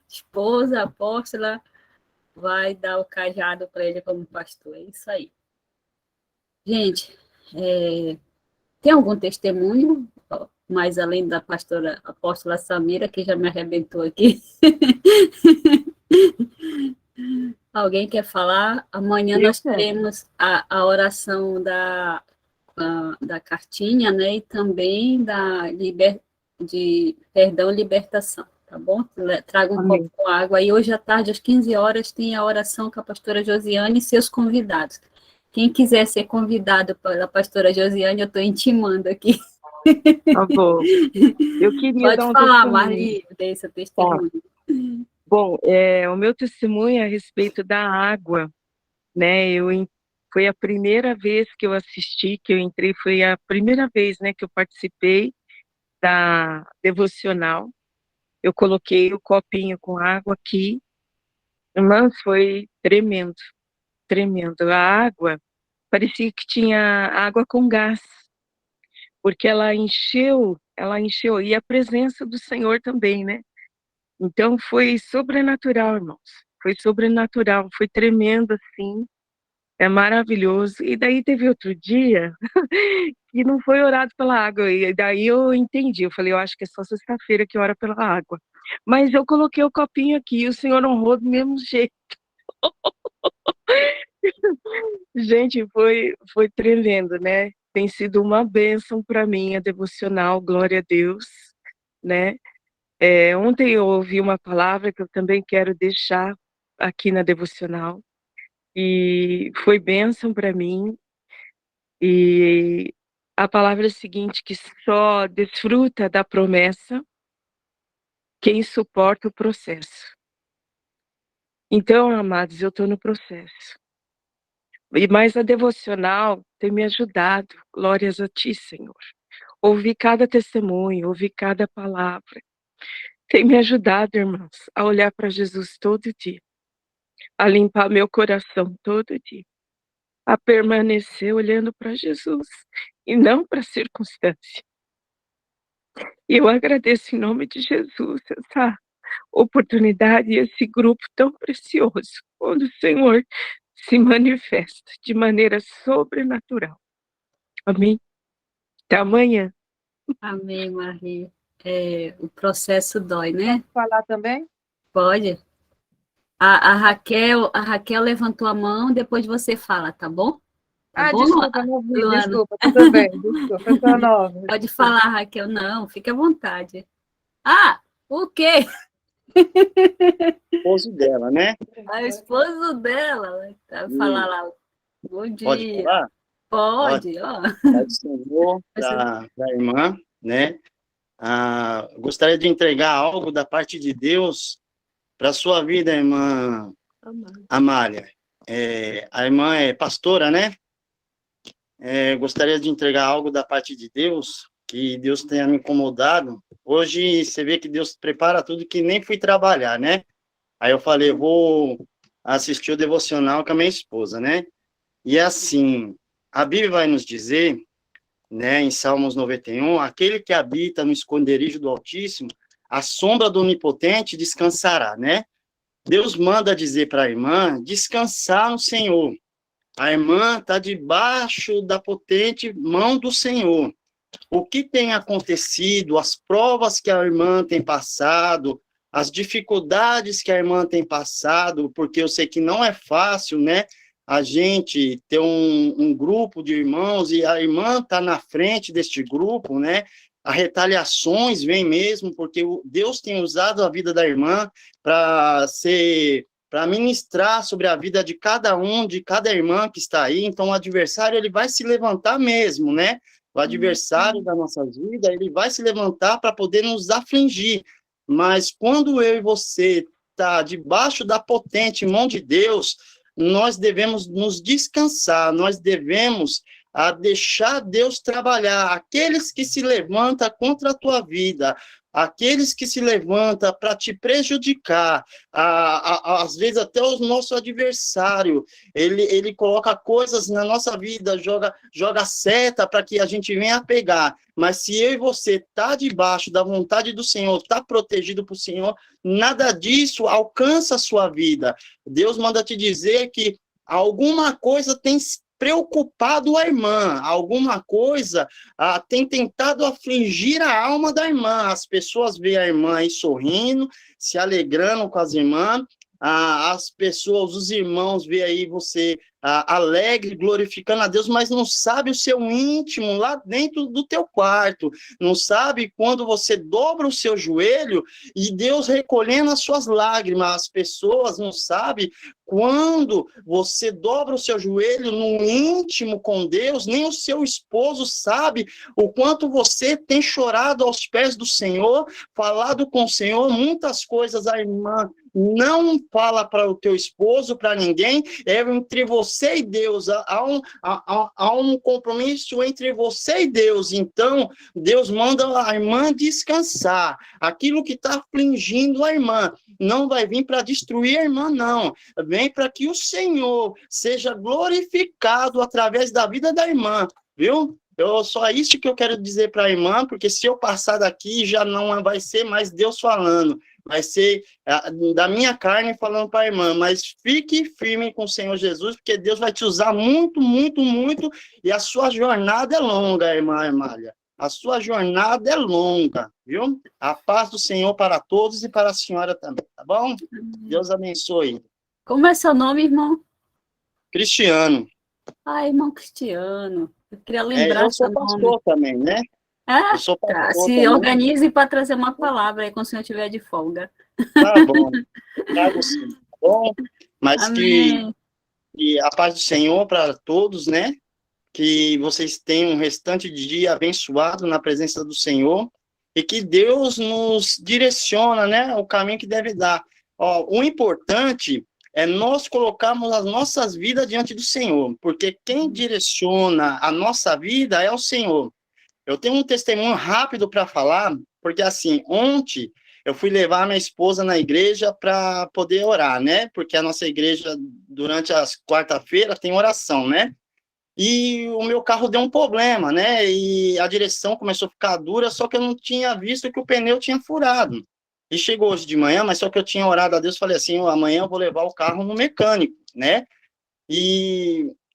Esposa, apóstola, vai dar o cajado para ele como pastor. É isso aí. Gente, tem algum testemunho, mais além da pastora apóstola Samira, que já me arrebentou aqui? Alguém quer falar? Amanhã nós teremos a oração da cartinha, né, e também de perdão e libertação, tá bom? Traga um copo com água. E hoje à tarde, às 15 horas, tem a oração com a pastora Josiane e seus convidados. Quem quiser ser convidado pela pastora Josiane, eu estou intimando aqui. Tá bom. Eu queria Pode dar um falar, testemunho. Marli, dê seu testemunho. Bom, o meu testemunho é a respeito da água, né? Foi a primeira vez que eu assisti, que eu entrei, foi a primeira vez, né, que eu participei da devocional. Eu coloquei o copinho com água aqui, mas foi tremendo, tremendo. A água parecia que tinha água com gás, porque ela encheu, e a presença do Senhor também, né? Então foi sobrenatural, irmãos. Foi sobrenatural, foi tremendo assim. É maravilhoso. E daí teve outro dia que não foi orado pela água. E daí eu entendi. Eu falei, eu acho que é só sexta-feira que ora pela água. Mas eu coloquei o copinho aqui e o Senhor honrou do mesmo jeito. Gente, foi tremendo, né? Tem sido uma bênção para mim a devocional, glória a Deus, né? Ontem eu ouvi uma palavra que eu também quero deixar aqui na devocional. E foi bênção para mim. E a palavra é a seguinte, que só desfruta da promessa quem suporta o processo. Então, amados, eu estou no processo. Mas a devocional tem me ajudado, glórias a Ti, Senhor. Ouvir cada testemunho, ouvir cada palavra. Tem me ajudado, irmãos, a olhar para Jesus todo dia, a limpar meu coração todo dia, a permanecer olhando para Jesus e não para a circunstância. E eu agradeço em nome de Jesus essa oportunidade e esse grupo tão precioso, onde o Senhor se manifesta de maneira sobrenatural. Amém? Até amanhã. Amém, Marli. O processo dói, né? Posso falar também? Pode. A Raquel levantou a mão, depois você fala, tá bom? Tá bom, Desculpa, não vi, Luana? desculpa, tudo bem, desculpa, eu sou nova. Pode falar, Raquel. Não, fique à vontade. Ah, o quê? Esposo dela, né? A esposa dela. Tá, falar lá. Bom dia. Pode falar? Pode, ó. Pai do Senhor, da irmã, né? Gostaria de entregar algo da parte de Deus para a sua vida, irmã Amália. A irmã é pastora, né? Gostaria de entregar algo da parte de Deus, que Deus tenha me incomodado. Hoje, você vê que Deus prepara tudo, que nem fui trabalhar, né? Aí eu falei, vou assistir o devocional com a minha esposa, né? E assim, a Bíblia vai nos dizer, né, em Salmos 91, aquele que habita no esconderijo do Altíssimo, a sombra do Onipotente descansará, né? Deus manda dizer para a irmã descansar no Senhor. A irmã está debaixo da potente mão do Senhor. O que tem acontecido, as provas que a irmã tem passado, as dificuldades que a irmã tem passado, porque eu sei que não é fácil, né? a gente ter um grupo de irmãos e a irmã está na frente deste grupo, né? As retaliações vêm mesmo, porque Deus tem usado a vida da irmã para ministrar sobre a vida de cada um, de cada irmã que está aí. Então, o adversário, ele vai se levantar mesmo, né? O adversário da nossa vida, ele vai se levantar para poder nos afligir. Mas quando eu e você está debaixo da potente mão de Deus, nós devemos nos descansar, nós devemos deixar Deus trabalhar. Aqueles que se levantam contra a tua vida, aqueles que se levantam para te prejudicar, às vezes até o nosso adversário, ele coloca coisas na nossa vida, joga seta para que a gente venha pegar. Mas se eu e você tá debaixo da vontade do Senhor, tá protegido por Senhor, nada disso alcança a sua vida. Deus manda te dizer que alguma coisa tem preocupado a irmã, alguma coisa tem tentado afligir a alma da irmã. As pessoas veem a irmã aí sorrindo, se alegrando com as irmãs, as pessoas, os irmãos veem aí você alegre, glorificando a Deus, mas não sabe o seu íntimo lá dentro do teu quarto, não sabe quando você dobra o seu joelho e Deus recolhendo as suas lágrimas. As pessoas não sabem quando você dobra o seu joelho no íntimo com Deus, nem o seu esposo sabe o quanto você tem chorado aos pés do Senhor, falado com o Senhor, muitas coisas a irmã não fala para o teu esposo, para ninguém, é entre você e Deus, há um compromisso entre você e Deus. Então, Deus manda a irmã descansar. Aquilo que está afligindo a irmã não vai vir para destruir a irmã, não. Vem para que o Senhor seja glorificado através da vida da irmã, viu? Só isso que eu quero dizer para a irmã, porque se eu passar daqui, já não vai ser mais Deus falando, vai ser da minha carne falando para a irmã. Mas fique firme com o Senhor Jesus, porque Deus vai te usar muito, muito, muito, e a sua jornada é longa, irmã Amália. A sua jornada é longa, viu? A paz do Senhor para todos e para a senhora também, tá bom? Deus abençoe. Como é seu nome, irmão? Cristiano. Irmão Cristiano. Eu queria lembrar eu sou pastor também, né? Eu sou pastor se também. Organize para trazer uma palavra aí quando o senhor estiver de folga. Tá bom. Trago sim, tá bom? Mas que a paz do Senhor para todos, né? Que vocês tenham um restante de dia abençoado na presença do Senhor e que Deus nos direciona, né? O caminho que deve dar. O importante é nós colocarmos as nossas vidas diante do Senhor, porque quem direciona a nossa vida é o Senhor. Eu tenho um testemunho rápido para falar, porque assim, ontem eu fui levar minha esposa na igreja para poder orar, né? Porque a nossa igreja, durante as quarta-feira, tem oração, né? E o meu carro deu um problema, né? E a direção começou a ficar dura, só que eu não tinha visto que o pneu tinha furado. E chegou hoje de manhã, mas só que eu tinha orado a Deus, falei assim, amanhã eu vou levar o carro no mecânico, né?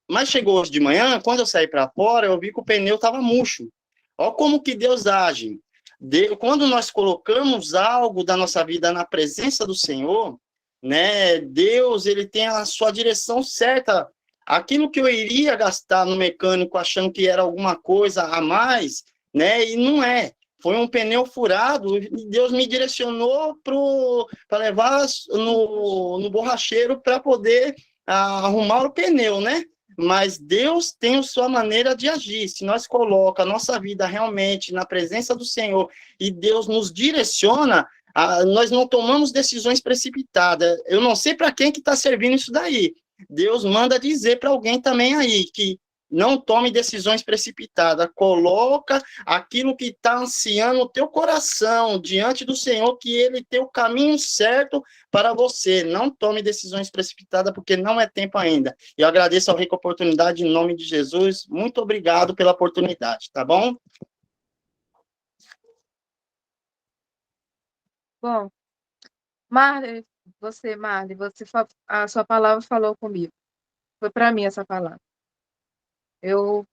Mas chegou hoje de manhã, quando eu saí para fora, eu vi que o pneu estava murcho. Olha como que Deus age. Quando nós colocamos algo da nossa vida na presença do Senhor, né? Deus, ele tem a sua direção certa. Aquilo que eu iria gastar no mecânico achando que era alguma coisa a mais, né? E não é. Foi um pneu furado e Deus me direcionou para levar no borracheiro para poder arrumar o pneu, né? Mas Deus tem a sua maneira de agir. Se nós colocamos a nossa vida realmente na presença do Senhor e Deus nos direciona, nós não tomamos decisões precipitadas. Eu não sei para quem que está servindo isso daí. Deus manda dizer para alguém também aí que não tome decisões precipitadas, coloca aquilo que está ansiando o teu coração diante do Senhor, que Ele tem o caminho certo para você. Não tome decisões precipitadas, porque não é tempo ainda. Eu agradeço ao Rico a oportunidade, em nome de Jesus. Muito obrigado pela oportunidade, tá bom? Bom, Marli, a sua palavra falou comigo. Foi para mim essa palavra. Eu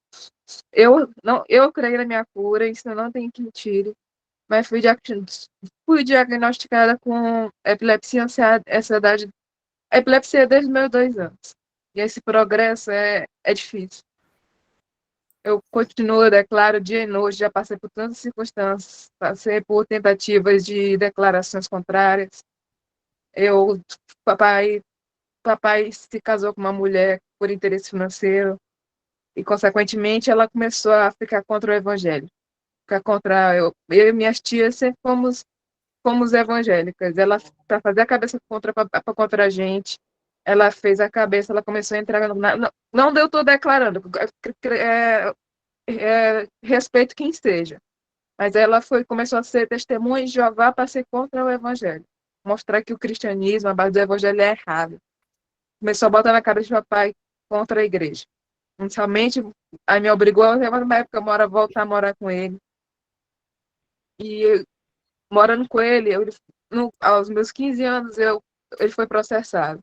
creio na minha cura, isso eu não tenho que mentir, mas fui diagnosticada com epilepsia, ansiedade, epilepsia desde meus 2 anos. E esse progresso é difícil. Eu continuo, eu declaro dia e noite, já passei por tantas circunstâncias, passei por tentativas de declarações contrárias. Eu, papai, papai se casou com uma mulher por interesse financeiro e, consequentemente, ela começou a ficar contra o evangelho, ficar contra eu e minhas tias sempre fomos evangélicas. Ela, para fazer a cabeça contra a gente, ela fez a cabeça, ela começou a entrar. Não eu estou declarando, respeito quem seja, mas ela começou a ser testemunha de Jeová para ser contra o evangelho, mostrar que o cristianismo, a base do evangelho é errado. Começou a botar na cabeça de papai contra a igreja. Inicialmente, aí me obrigou, na época, voltar a morar com ele. E morando com ele, aos meus 15 anos, ele foi processado.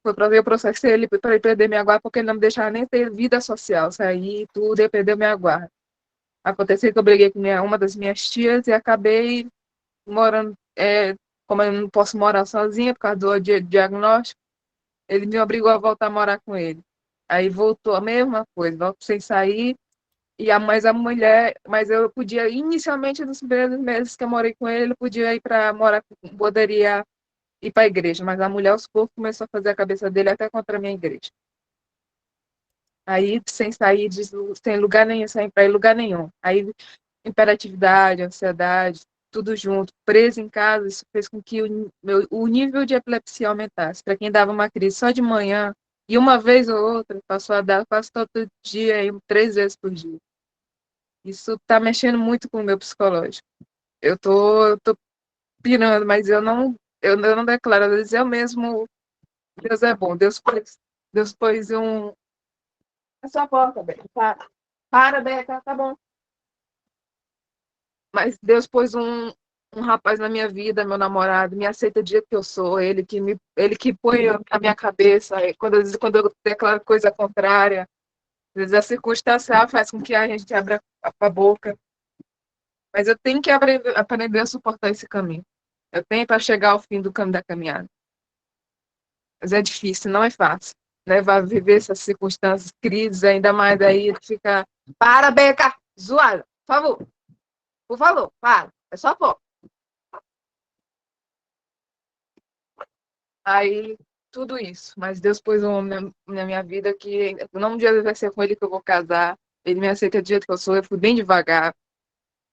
Eu processei ele para ele perder minha guarda, porque ele não me deixava nem ter vida social, sair tudo, e perdeu minha guarda. Aconteceu que eu briguei com uma das minhas tias e acabei morando, como eu não posso morar sozinha por causa do diagnóstico, ele me obrigou a voltar a morar com ele. Aí voltou a mesma coisa, volto sem sair, mas eu podia, inicialmente, nos primeiros meses que eu morei com ele, eu podia ir para morar, poderia ir para a igreja, mas a mulher aos poucos começou a fazer a cabeça dele até contra a minha igreja. Aí, sem sair, sem lugar nenhum, sem ir para lugar nenhum. Aí, hiperatividade, ansiedade, tudo junto, preso em casa, isso fez com que o nível de epilepsia aumentasse. Para quem dava uma crise só de manhã, e uma vez ou outra, passou a dar quase todo dia, 3 vezes por dia. Isso está mexendo muito com o meu psicológico. Eu tô pirando, mas eu não declaro, às vezes eu mesmo, Deus é bom, Deus pôs um... É sua porta, Beca, para, Beca, tá bom. Mas Deus pôs um rapaz na minha vida, meu namorado, me aceita do jeito que eu sou, ele que põe a minha cabeça, quando eu declaro coisa contrária, às vezes a circunstância faz com que a gente abra a boca, mas eu tenho que aprender a suportar esse caminho. Eu tenho para chegar ao fim do caminho da caminhada. Mas é difícil, não é fácil. Vai viver essas circunstâncias, crises, ainda mais aí, fica... Para, Beca! Zoada! Por favor, para. É só pôr. Aí, tudo isso. Mas Deus pôs um homem na minha vida que não um dia vai ser com ele que eu vou casar. Ele me aceita do jeito que eu sou. Eu fui bem devagar.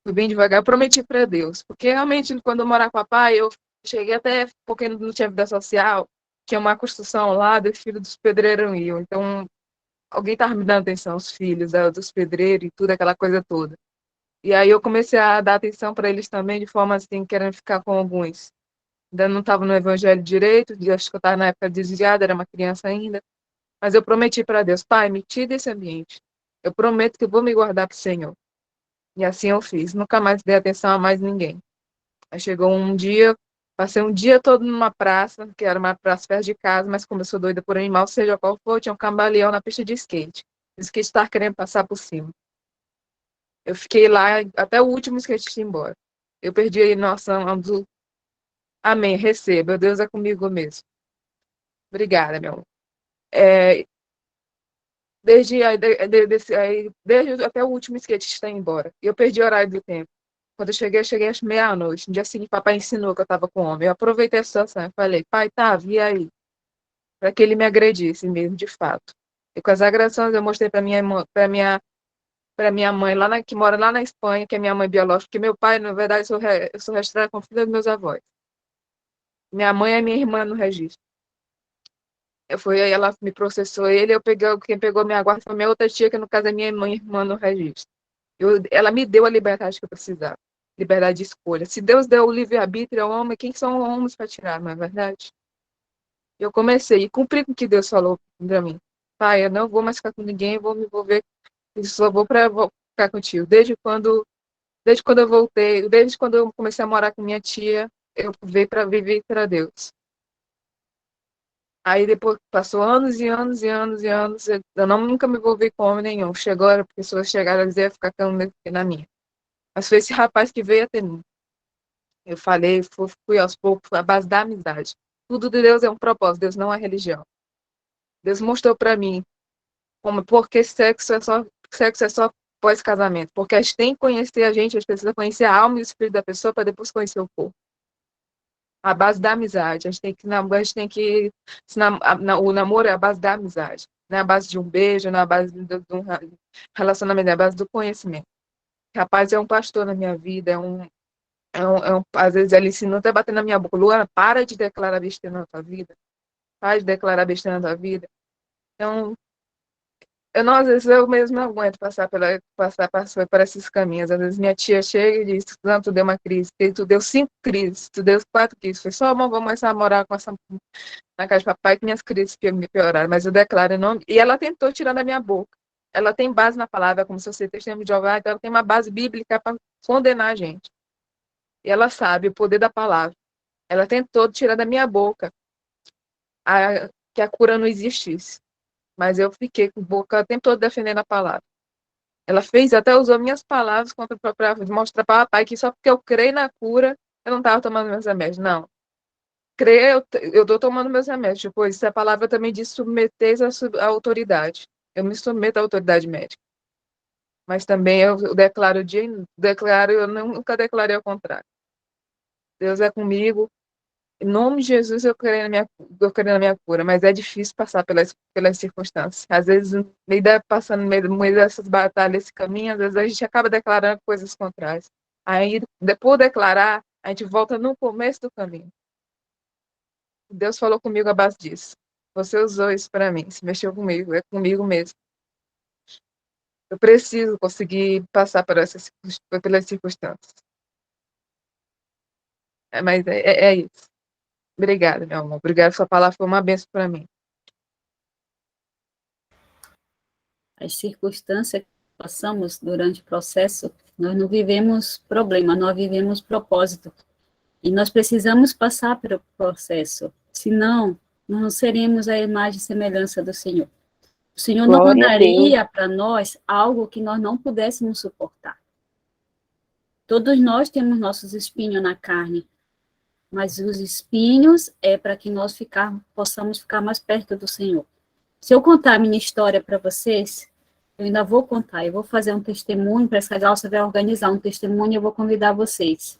Eu prometi para Deus. Porque realmente, quando eu morar com o papai, eu cheguei até, porque não tinha vida social, tinha uma construção lá, do filho dos pedreiros iam. Então, alguém estava me dando atenção, os filhos dos pedreiros e tudo, aquela coisa toda. E aí eu comecei a dar atenção para eles também, de forma assim, querendo ficar com alguns. Ainda não estava no evangelho direito, acho que eu estava na época desviada, era uma criança ainda. Mas eu prometi para Deus, Pai, me tire desse ambiente. Eu prometo que eu vou me guardar para o Senhor. E assim eu fiz. Nunca mais dei atenção a mais ninguém. Aí chegou um dia, passei um dia todo numa praça, que era uma praça perto de casa, mas como eu sou doida por animal, seja qual for, tinha um cambaleão na pista de skate. O skate estava querendo passar por cima. Eu fiquei lá até o último skate ir embora. Eu perdi a noção do amém, receba, Deus é comigo mesmo. Obrigada, meu amor. Desde até o último skate está embora. E eu perdi o horário do tempo. Quando eu cheguei às meia-noite. No dia seguinte, papai ensinou que eu estava com homem. Eu aproveitei a situação e falei, pai, tá, vi aí. Para que ele me agredisse mesmo, de fato. E com as agressões eu mostrei para minha mãe, que mora lá na Espanha, que é minha mãe biológica, porque meu pai, na verdade, eu sou registrada com filha dos meus avós. Minha mãe é minha irmã no registro. Aí ela me processou ele, quem pegou minha guarda foi minha outra tia, que no caso é minha mãe e irmã no registro. Ela me deu a liberdade que eu precisava, liberdade de escolha. Se Deus deu o livre-arbítrio ao homem, quem são homens para tirar, não é verdade? Eu comecei e cumpri com o que Deus falou para mim. Pai, eu não vou mais ficar com ninguém, vou me envolver, só vou ficar contigo. Desde quando eu voltei, desde quando eu comecei a morar com minha tia, eu veio para viver para Deus. Aí depois passou anos e anos e anos e anos, eu nunca me envolvi com homem nenhum. Chegou, as pessoas chegaram a dizer, ia ficar na minha. Mas foi esse rapaz que veio até mim. Eu falei, fui aos poucos, à base da amizade. Tudo de Deus é um propósito, Deus não é religião. Deus mostrou para mim porque sexo é só pós-casamento. Porque a gente tem que conhecer a gente precisa conhecer a alma e o espírito da pessoa para depois conhecer o corpo. A base da amizade. A gente tem que o namoro é a base da amizade. Não é a base de um beijo, não é a base de um relacionamento, é a base do conhecimento. Rapaz, é um pastor na minha vida, às vezes ele ensina até batendo na minha boca. Luana, para de declarar besteira na tua vida. Para de declarar besteira na tua vida. Então, às vezes eu mesmo não aguento passar por esses caminhos. Às vezes minha tia chega e diz, não, tu deu uma crise, tu deu 5 crises, tu deu 4 crises. Foi só, vamos começar a morar na casa de papai que minhas crises me pioraram. Mas eu declaro em nome. E ela tentou tirar da minha boca. Ela tem base na palavra, como se você testemunho de Jeová, então ela tem uma base bíblica para condenar a gente. E ela sabe o poder da palavra. Ela tentou tirar da minha boca que a cura não existisse. Mas eu fiquei com a boca o tempo todo defendendo a palavra. Ela até usou minhas palavras para mostrar para o papai que só porque eu creio na cura, eu não estava tomando meus remédios. Não. Crer, eu estou tomando meus remédios, pois a palavra também diz submeter à autoridade. Eu me submeto à autoridade médica. Mas também eu declaro, eu nunca declarei ao contrário. Deus é comigo. Em nome de Jesus, eu creio na minha cura, mas é difícil passar pelas circunstâncias. Às vezes, passando no meio dessas batalhas, esse caminho, às vezes a gente acaba declarando coisas contrárias. Aí, depois de declarar, a gente volta no começo do caminho. Deus falou comigo à base disso. Você usou isso para mim, se mexeu comigo, é comigo mesmo. Eu preciso conseguir passar pelas circunstâncias. Mas é isso. Obrigada, meu amor. Obrigada, sua palavra foi uma bênção para mim. As circunstâncias que passamos durante o processo, nós não vivemos problema, nós vivemos propósito. E nós precisamos passar pelo processo, senão nós não seremos a imagem e semelhança do Senhor. O Senhor não daria para nós algo que nós não pudéssemos suportar. Todos nós temos nossos espinhos na carne, mas os espinhos é para que nós possamos ficar mais perto do Senhor. Se eu contar a minha história para vocês, eu ainda vou contar, eu vou fazer um testemunho, para essa Galça vai organizar um testemunho, eu vou convidar vocês.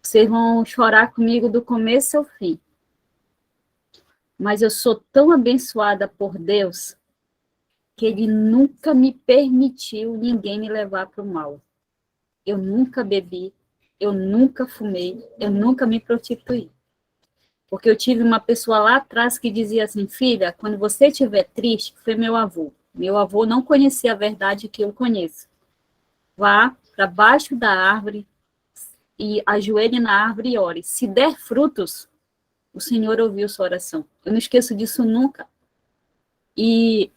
Vocês vão chorar comigo do começo ao fim. Mas eu sou tão abençoada por Deus, que Ele nunca me permitiu ninguém me levar para o mal. Eu nunca bebi, eu nunca fumei, eu nunca me prostituí. Porque eu tive uma pessoa lá atrás que dizia assim, filha, quando você estiver triste, foi meu avô. Meu avô não conhecia a verdade que eu conheço. Vá para baixo da árvore e ajoelhe na árvore e ore. Se der frutos, o Senhor ouviu sua oração. Eu não esqueço disso nunca. E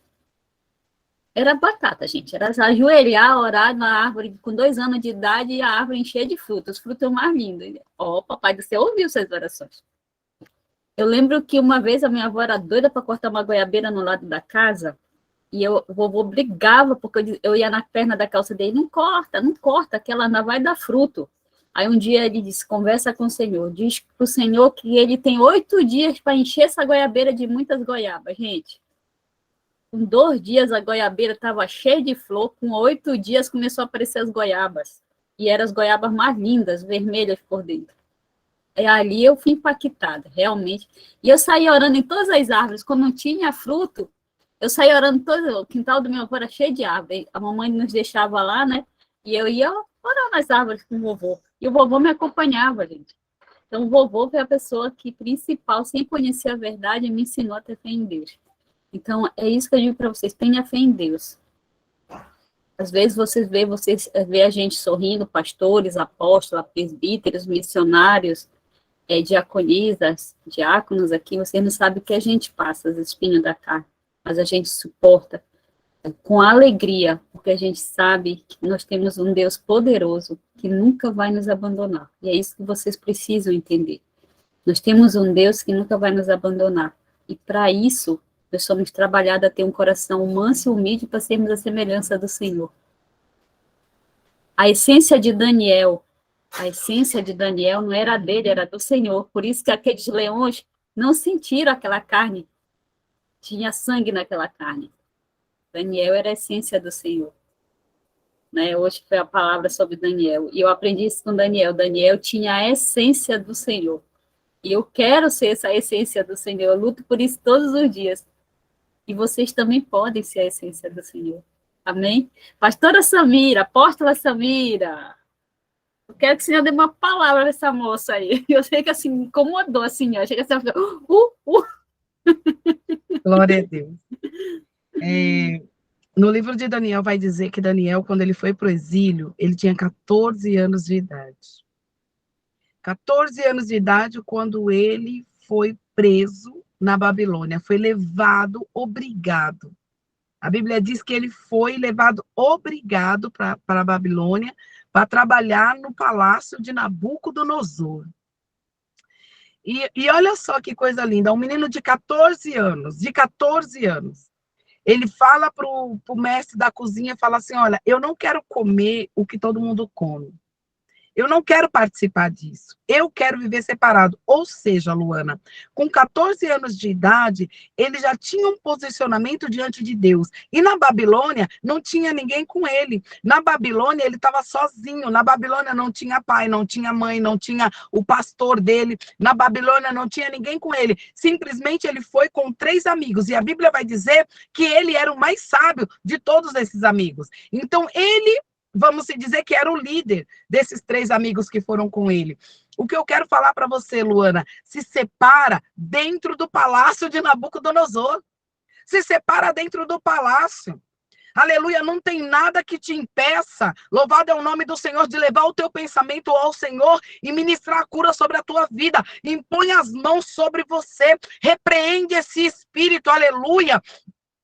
era batata, gente. Era ajoelhar, orar na árvore com 2 anos de idade e a árvore encher de frutos. Os frutos mais lindos. Papai do céu ouviu suas orações. Eu lembro que uma vez a minha avó era doida para cortar uma goiabeira no lado da casa e o vovô brigava porque eu ia na perna da calça dele, não corta, que ela ainda vai dar fruto. Aí um dia ele disse, conversa com o Senhor, diz para o Senhor que ele tem 8 dias para encher essa goiabeira de muitas goiabas, gente. Com 2 dias a goiabeira estava cheia de flor, com 8 dias começou a aparecer as goiabas. E eram as goiabas mais lindas, vermelhas por dentro. E ali eu fui impactada, realmente. E eu saí orando em todas as árvores. Quando não tinha fruto, eu saí orando todo. O quintal do meu avô era cheio de árvore. A mamãe nos deixava lá, né? E eu ia orar nas árvores com o vovô. E o vovô me acompanhava, gente. Então, o vovô foi a pessoa que, principal, sem conhecer a verdade, me ensinou a ter fé em Deus. Então, é isso que eu digo para vocês, tenha fé em Deus. Às vezes vocês vê a gente sorrindo, pastores, apóstolos, presbíteros, missionários, diaconisas, diáconos aqui, vocês não sabem o que a gente passa, os espinhos da carne, mas a gente suporta com alegria, porque a gente sabe que nós temos um Deus poderoso que nunca vai nos abandonar. E é isso que vocês precisam entender. Nós temos um Deus que nunca vai nos abandonar. E para isso, nós somos trabalhados a ter um coração manso e humilde para sermos a semelhança do Senhor. A essência de Daniel não era dele, era do Senhor. Por isso que aqueles leões não sentiram aquela carne tinha sangue naquela carne. Daniel era a essência do Senhor. Né? Hoje foi a palavra sobre Daniel. E eu aprendi isso com Daniel. Daniel tinha a essência do Senhor. E eu quero ser essa essência do Senhor. Eu luto por isso todos os dias. E vocês também podem ser a essência do Senhor. Amém? Pastora Samira, apóstola Samira, eu quero que o Senhor dê uma palavra nessa moça aí. Eu sei que assim, incomodou, assim, ó. Chega assim, Glória a Deus. No livro de Daniel vai dizer que Daniel, quando ele foi para o exílio, ele tinha 14 anos de idade. 14 anos de idade quando ele foi preso na Babilônia, foi levado, obrigado. A Bíblia diz que ele foi levado obrigado para a Babilônia para trabalhar no palácio de Nabucodonosor. E olha só que coisa linda, um menino de 14 anos, ele fala para o mestre da cozinha, fala assim, olha, eu não quero comer o que todo mundo come. Eu não quero participar disso. Eu quero viver separado. Ou seja, Luana, com 14 anos de idade, ele já tinha um posicionamento diante de Deus. E na Babilônia, não tinha ninguém com ele. Na Babilônia, ele estava sozinho. Na Babilônia, não tinha pai, não tinha mãe, não tinha o pastor dele. Na Babilônia, não tinha ninguém com ele. Simplesmente, ele foi com 3 amigos. E a Bíblia vai dizer que ele era o mais sábio de todos esses amigos. Então, ele... vamos dizer que era o líder desses 3 amigos que foram com ele. O que eu quero falar para você, Luana, se separa dentro do palácio de Nabucodonosor. Se separa dentro do palácio. Aleluia, não tem nada que te impeça, louvado é o nome do Senhor, de levar o teu pensamento ao Senhor e ministrar a cura sobre a tua vida. Impõe as mãos sobre você, repreende esse espírito, aleluia,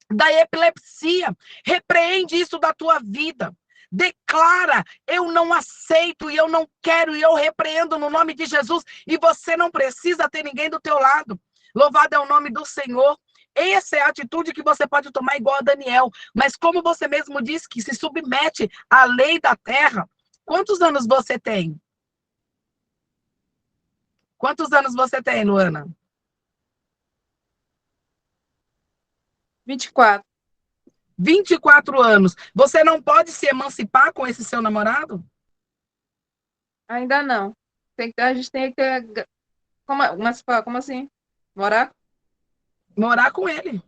da epilepsia. Repreende isso da tua vida. Declara, eu não aceito e eu não quero e eu repreendo no nome de Jesus e você não precisa ter ninguém do teu lado. Louvado é o nome do Senhor. Essa é a atitude que você pode tomar igual a Daniel. Mas como você mesmo disse que se submete à lei da terra, quantos anos você tem? Quantos anos você tem, Luana? 24. 24 anos. Você não pode se emancipar com esse seu namorado? Ainda não. A gente tem que ter... Como assim? Morar? Morar com ele.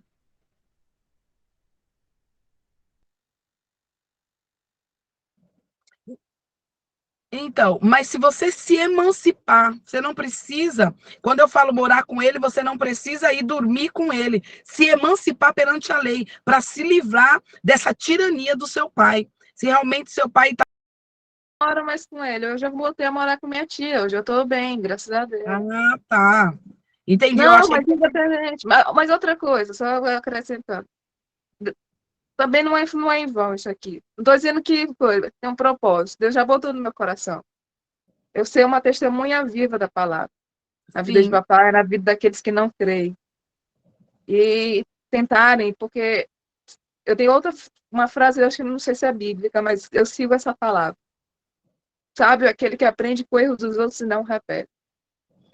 Então, mas se você se emancipar, você não precisa, quando eu falo morar com ele, você não precisa ir dormir com ele, se emancipar perante a lei, para se livrar dessa tirania do seu pai. Se realmente seu pai está... Não moro mais com ele, eu já voltei a morar com minha tia, hoje eu estou bem, graças a Deus. Ah, tá. Entendi. Não, eu achei mas independente. Mas outra coisa, só acrescentando. Também não é em vão isso aqui. Não estou dizendo que tem um propósito. Deus já botou no meu coração. Eu ser uma testemunha viva da palavra. Na vida de papai, na vida daqueles que não creem. E tentarem, porque eu tenho uma frase, eu acho que não sei se é bíblica, mas eu sigo essa palavra. Sabe, aquele que aprende com erros dos outros e não repete.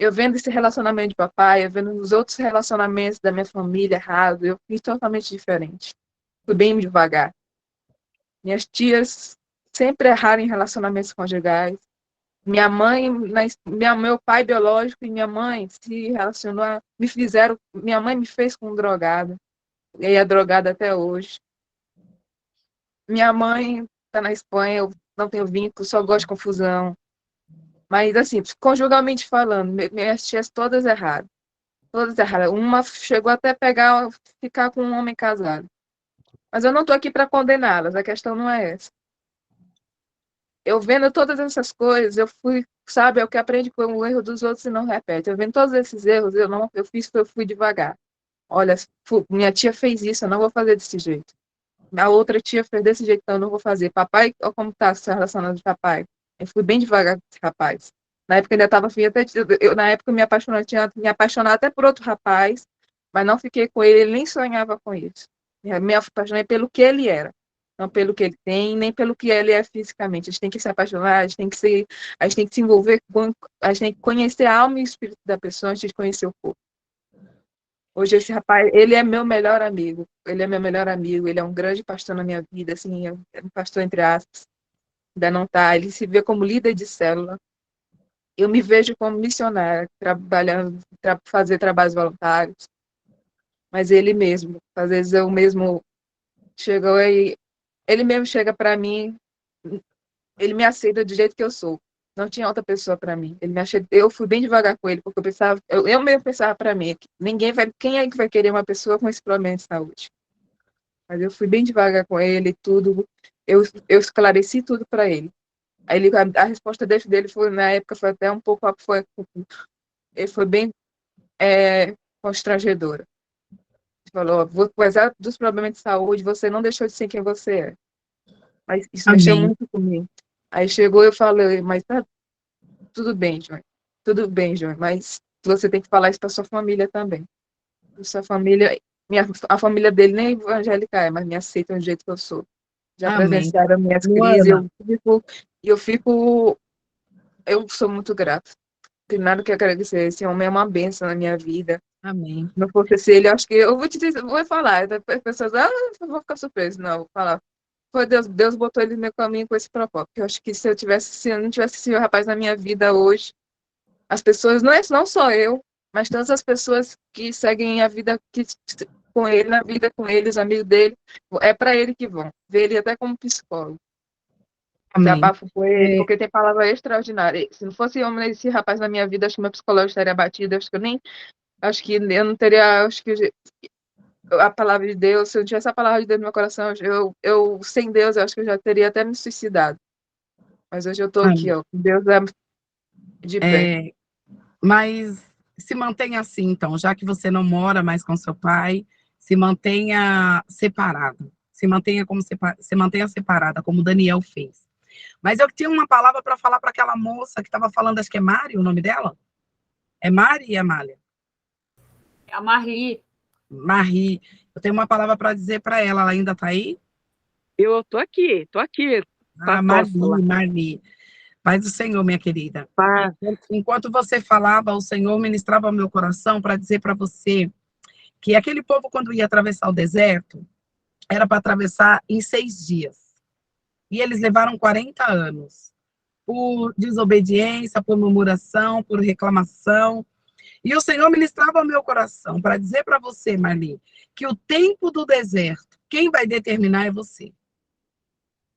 Eu vendo esse relacionamento de papai, eu vendo os outros relacionamentos da minha família errado, eu fiz totalmente diferente. Fui bem devagar. Minhas tias sempre erraram em relacionamentos conjugais. Minha mãe, meu pai biológico e minha mãe se relacionou, minha mãe me fez com um drogado. E é drogada até hoje. Minha mãe está na Espanha, eu não tenho vínculo, só gosto de confusão. Mas, assim, conjugalmente falando, minhas tias todas erraram. Todas erraram. Uma chegou até a ficar com um homem casado. Mas eu não estou aqui para condená-las, a questão não é essa. Eu vendo todas essas coisas, eu fui, sabe, é o que aprende com o erro dos outros e não repete. Eu vendo todos esses erros, eu fui devagar. Olha, minha tia fez isso, eu não vou fazer desse jeito. A outra tia fez desse jeito, então eu não vou fazer. Papai, olha como está se relacionando de papai. Eu fui bem devagar com esse rapaz. Na época ainda estava afim, na época eu tinha me apaixonado até por outro rapaz, mas não fiquei com ele, ele nem sonhava com isso. Me apaixonei pelo que ele era, não pelo que ele tem, nem pelo que ele é fisicamente. A gente tem que se apaixonar, a gente tem que se envolver, a gente tem que conhecer a alma e o espírito da pessoa antes de conhecer o corpo. Hoje esse rapaz, ele é meu melhor amigo. Ele é meu melhor amigo, ele é um grande pastor na minha vida, assim, é um pastor entre aspas. Ainda não tá, ele se vê como líder de célula. Eu me vejo como missionária, trabalhando, fazer trabalhos voluntários. Mas ele mesmo, às vezes eu mesmo chego e ele mesmo chega para mim, ele me aceita do jeito que eu sou. Não tinha outra pessoa para mim. Ele me aceita, eu fui bem devagar com ele, porque eu pensava, eu mesmo pensava para mim, quem é que vai querer uma pessoa com esse problema de saúde? Mas eu fui bem devagar com ele, tudo, eu esclareci tudo para ele. Aí a resposta dele foi, na época, foi até um pouco, ele foi bem constrangedora. Ele falou, apesar dos problemas de saúde, você não deixou de ser quem você é. Mas isso mexeu Amém. muito comigo. Aí chegou, eu falei, mas tá tudo bem, João, mas você tem que falar isso para sua família também. Sua família, a família dele nem evangélica é, mas me aceitam do jeito que eu sou. Já Amém. presenciaram minhas crises, Luana, eu sou muito grata. Não tem nada que agradecer. Esse homem é uma bênção na minha vida. amém. Se não fosse esse ele, eu acho que eu vou te dizer, vou falar. As pessoas, eu vou ficar surpresa. Não, vou falar. Foi Deus botou ele no meu caminho com esse propósito. Eu acho que se eu não tivesse esse rapaz na minha vida hoje, as pessoas, não só eu, mas todas as pessoas que seguem a vida com ele, na vida com ele, os amigos dele, é para ele que vão. Ver ele até como psicólogo. Amém. Desabafo com ele, porque tem palavra extraordinária. Se não fosse homem, esse rapaz na minha vida, acho que meu psicólogo estaria batido, acho que eu não teria, acho que a palavra de Deus, se eu não tivesse a palavra de Deus no meu coração, sem Deus, eu acho que eu já teria até me suicidado. Mas hoje eu tô aqui, Amém. ó, com Deus é de pé. Mas se mantenha assim, então, já que você não mora mais com seu pai, se mantenha separado. Se mantenha separada, como o Daniel fez. Mas eu tinha uma palavra para falar para aquela moça que estava falando, acho que é Mari, o nome dela? É Mari e Amália? É a Marli. Marie. Eu tenho uma palavra para dizer para ela. Ela ainda está aí? Eu tô aqui, Ah, apóstola. Marie. Paz do Senhor, minha querida. Paz. Enquanto você falava, o Senhor ministrava ao meu coração para dizer para você que aquele povo, quando ia atravessar o deserto, era para atravessar em 6 dias. E eles levaram 40 anos. Por desobediência, por murmuração, por reclamação. E o Senhor ministrava ao meu coração para dizer para você, Marli, que o tempo do deserto, quem vai determinar é você.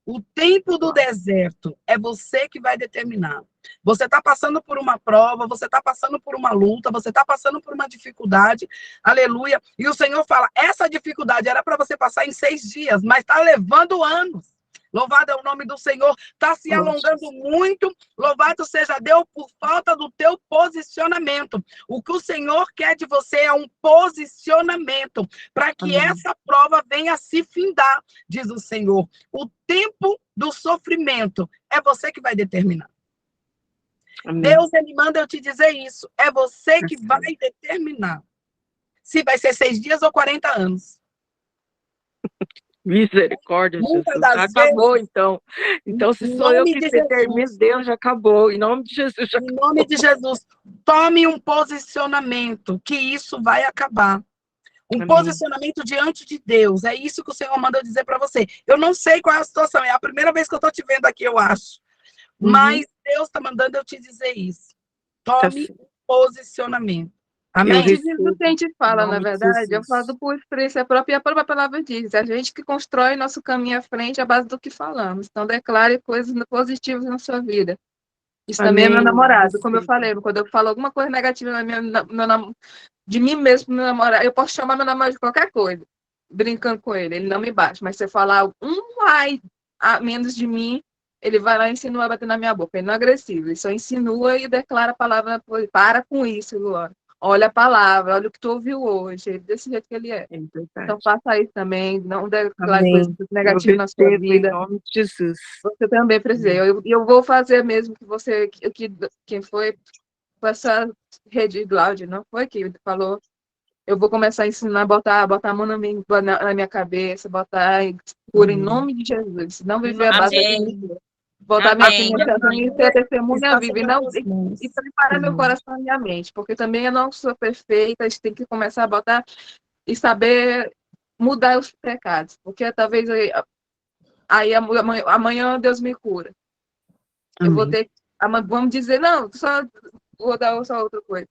O tempo do deserto é você que vai determinar. Você está passando por uma prova, você está passando por uma luta, você está passando por uma dificuldade, aleluia. E o Senhor fala, essa dificuldade era para você passar em 6 dias, mas está levando anos. Louvado é o nome do Senhor, está se alongando muito, louvado seja Deus por falta do teu posicionamento. O que o Senhor quer de você é um posicionamento, para que essa prova venha a se findar, diz o Senhor. O tempo do sofrimento é você que vai determinar. Amém. Deus, ele manda eu te dizer isso, é você que vai determinar se vai ser 6 dias ou 40 anos. Misericórdia, Jesus. Já acabou, então. Então, se sou eu que determino, Deus já acabou. Em nome de Jesus, já acabou. Em nome de Jesus, tome um posicionamento, que isso vai acabar. Um posicionamento diante de Deus. É isso que o Senhor manda eu dizer para você. Eu não sei qual é a situação, é a primeira vez que eu estou te vendo aqui, eu acho. Mas Deus está mandando eu te dizer isso. Tome um posicionamento. Amém? A gente diz o que a gente fala, na verdade, eu falo por experiência própria, e a própria palavra diz, a gente que constrói nosso caminho à frente à base do que falamos. Então, declare coisas positivas na sua vida. Isso também é meu namorado, como eu falei, quando eu falo alguma coisa negativa de mim mesmo, meu namorado, eu posso chamar meu namorado de qualquer coisa, brincando com ele não me bate, mas se eu falar ai a menos de mim, ele vai lá e insinua a bater na minha boca. Ele não é agressivo, ele só insinua e declara a palavra, para com isso, Luana. Olha a palavra, olha o que tu ouviu hoje, desse jeito que ele é. Então faça isso também, não declare coisas negativas na sua vida. Em nome de Jesus. Você também precisa. Eu vou fazer mesmo que você, quem foi essa rede Glaude, não foi que falou? Eu vou começar a ensinar, botar a mão na minha cabeça, botar cura em nome de Jesus. Não viver a base da voltar minha Amém. vida e ser testemunha Está viva, sobre e, não, as tuas mãos. e preparar meu coração e minha mente, porque também eu não sou perfeita, a gente tem que começar a botar e saber mudar os pecados, porque talvez aí amanhã Deus me cura. Eu vou Amém. ter, vamos dizer, não, só vou dar só outra coisa.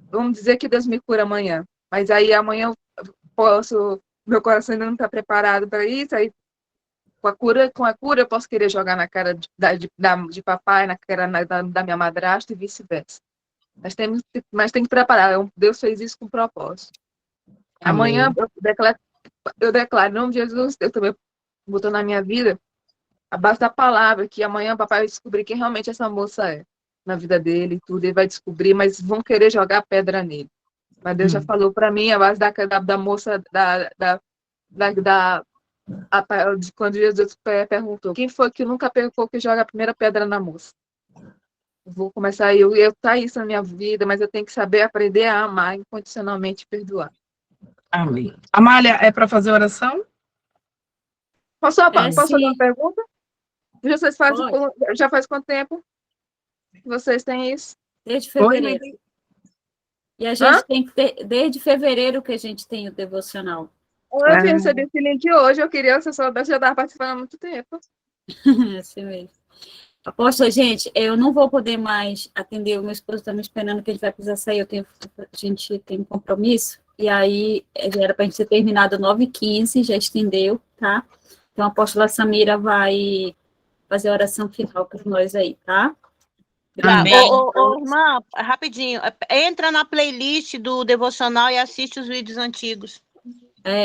Vamos dizer que Deus me cura amanhã, mas aí amanhã eu posso, meu coração ainda não está preparado para isso, aí com a cura eu posso querer jogar na cara de papai, na cara da minha madrasta e vice-versa. Mas tem que preparar. Deus fez isso com propósito. Amém. Amanhã eu declaro, em nome de Jesus, eu também botou na minha vida, a base da palavra, que amanhã o papai vai descobrir quem realmente essa moça é na vida dele e tudo, ele vai descobrir, mas vão querer jogar pedra nele. Mas Deus já falou para mim, a base da moça, de quando Jesus perguntou, quem foi que nunca pegou que joga a primeira pedra na moça? Eu vou começar, tá isso na minha vida, mas eu tenho que saber aprender a amar incondicionalmente e perdoar. Amém. Amália, é para fazer oração? Posso fazer sim. uma pergunta? Vocês fazem, Pode. já faz quanto tempo que vocês têm isso? Desde Oi, fevereiro. E a gente tem que ter, desde fevereiro que a gente tem o devocional. Eu recebi esse link hoje, eu queria, se eu soubesse, já estava participando há muito tempo. Assim mesmo. Apóstolo, gente, eu não vou poder mais atender, o meu esposo está me esperando que ele vai precisar sair, a gente tem um compromisso, e aí já era para a gente ter terminado 9h15, já estendeu, tá? Então a apóstola Samira vai fazer a oração final para nós aí, tá? Tá. Amém. Irmã, rapidinho, entra na playlist do devocional e assiste os vídeos antigos.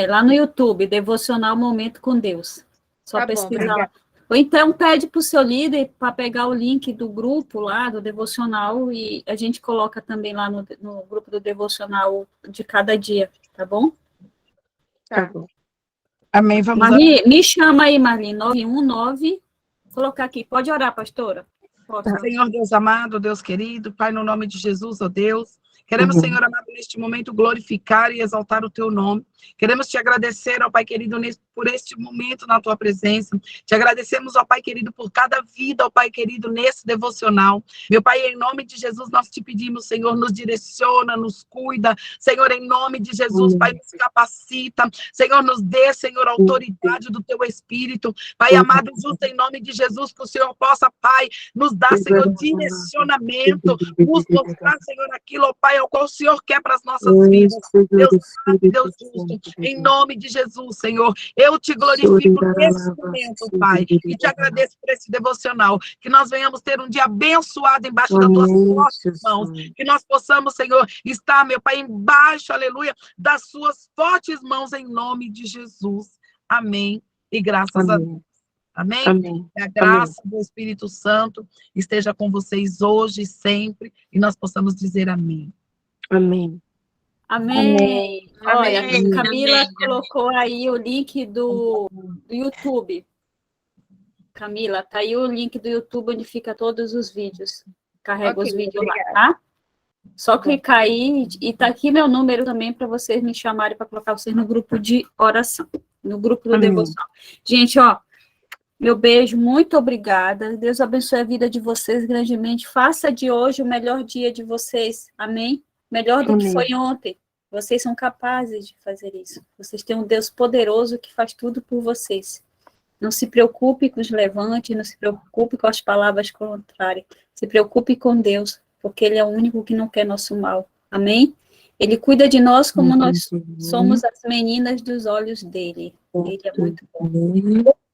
Lá no YouTube, Devocional Momento com Deus. Só Tá bom, pesquisar lá. Ou então pede para o seu líder para pegar o link do grupo lá, do devocional, e a gente coloca também lá no grupo do devocional de cada dia, tá bom? Tá bom. Amém. Vamos Marli, me chama aí, Marli, 919. Vou colocar aqui. Pode orar, pastora? Posso. Senhor Deus amado, Deus querido, Pai, no nome de Jesus, ó Deus, queremos, Senhor amado, neste momento glorificar e exaltar o teu nome. Queremos te agradecer, ó Pai querido, por este momento na tua presença. Te agradecemos, ó Pai querido, por cada vida, ó Pai querido, nesse devocional. Meu Pai, em nome de Jesus, nós te pedimos, Senhor, nos direciona, nos cuida. Senhor, em nome de Jesus, Pai, nos capacita. Senhor, nos dê, Senhor, a autoridade do teu Espírito. Pai amado, justo em nome de Jesus, que o Senhor possa, Pai, nos dar, Senhor, direcionamento, nos mostrar, Senhor, aquilo, ó Pai, ao qual o Senhor quer para as nossas vidas. Deus santo, Deus justo, em nome de Jesus, Senhor, eu te glorifico nesse momento, Pai, e te agradeço por esse devocional, que nós venhamos ter um dia abençoado embaixo das tuas fortes mãos, que nós possamos, Senhor, estar, meu Pai, embaixo, aleluia, das suas fortes mãos, em nome de Jesus. Amém. E graças a Deus. Amém? Amém. Que a graça do Espírito Santo esteja com vocês hoje e sempre, e nós possamos dizer amém. Amém. Amém. Olha, Amém. Camila Amém. colocou aí o link do YouTube. Camila, tá aí o link do YouTube onde fica todos os vídeos. Carrega Ok, os vídeos obrigada. lá, tá? Só clicar aí, e tá aqui meu número também para vocês me chamarem para colocar vocês no grupo de oração, no grupo do Amém. devocional. Gente, ó, meu beijo, muito obrigada. Deus abençoe a vida de vocês grandemente. Faça de hoje o melhor dia de vocês. Amém? Melhor do que Amém. foi ontem. Vocês são capazes de fazer isso. Vocês têm um Deus poderoso que faz tudo por vocês. Não se preocupe com os levantes, não se preocupe com as palavras contrárias. Se preocupe com Deus, porque Ele é o único que não quer nosso mal. Amém? Ele cuida de nós como nós somos as meninas dos olhos dele. Ele é muito bom.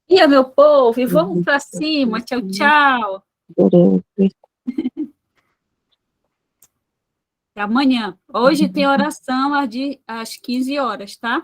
E meu povo, e vamos para cima. Tchau, tchau. Até amanhã. Hoje tem oração às 15 horas, tá?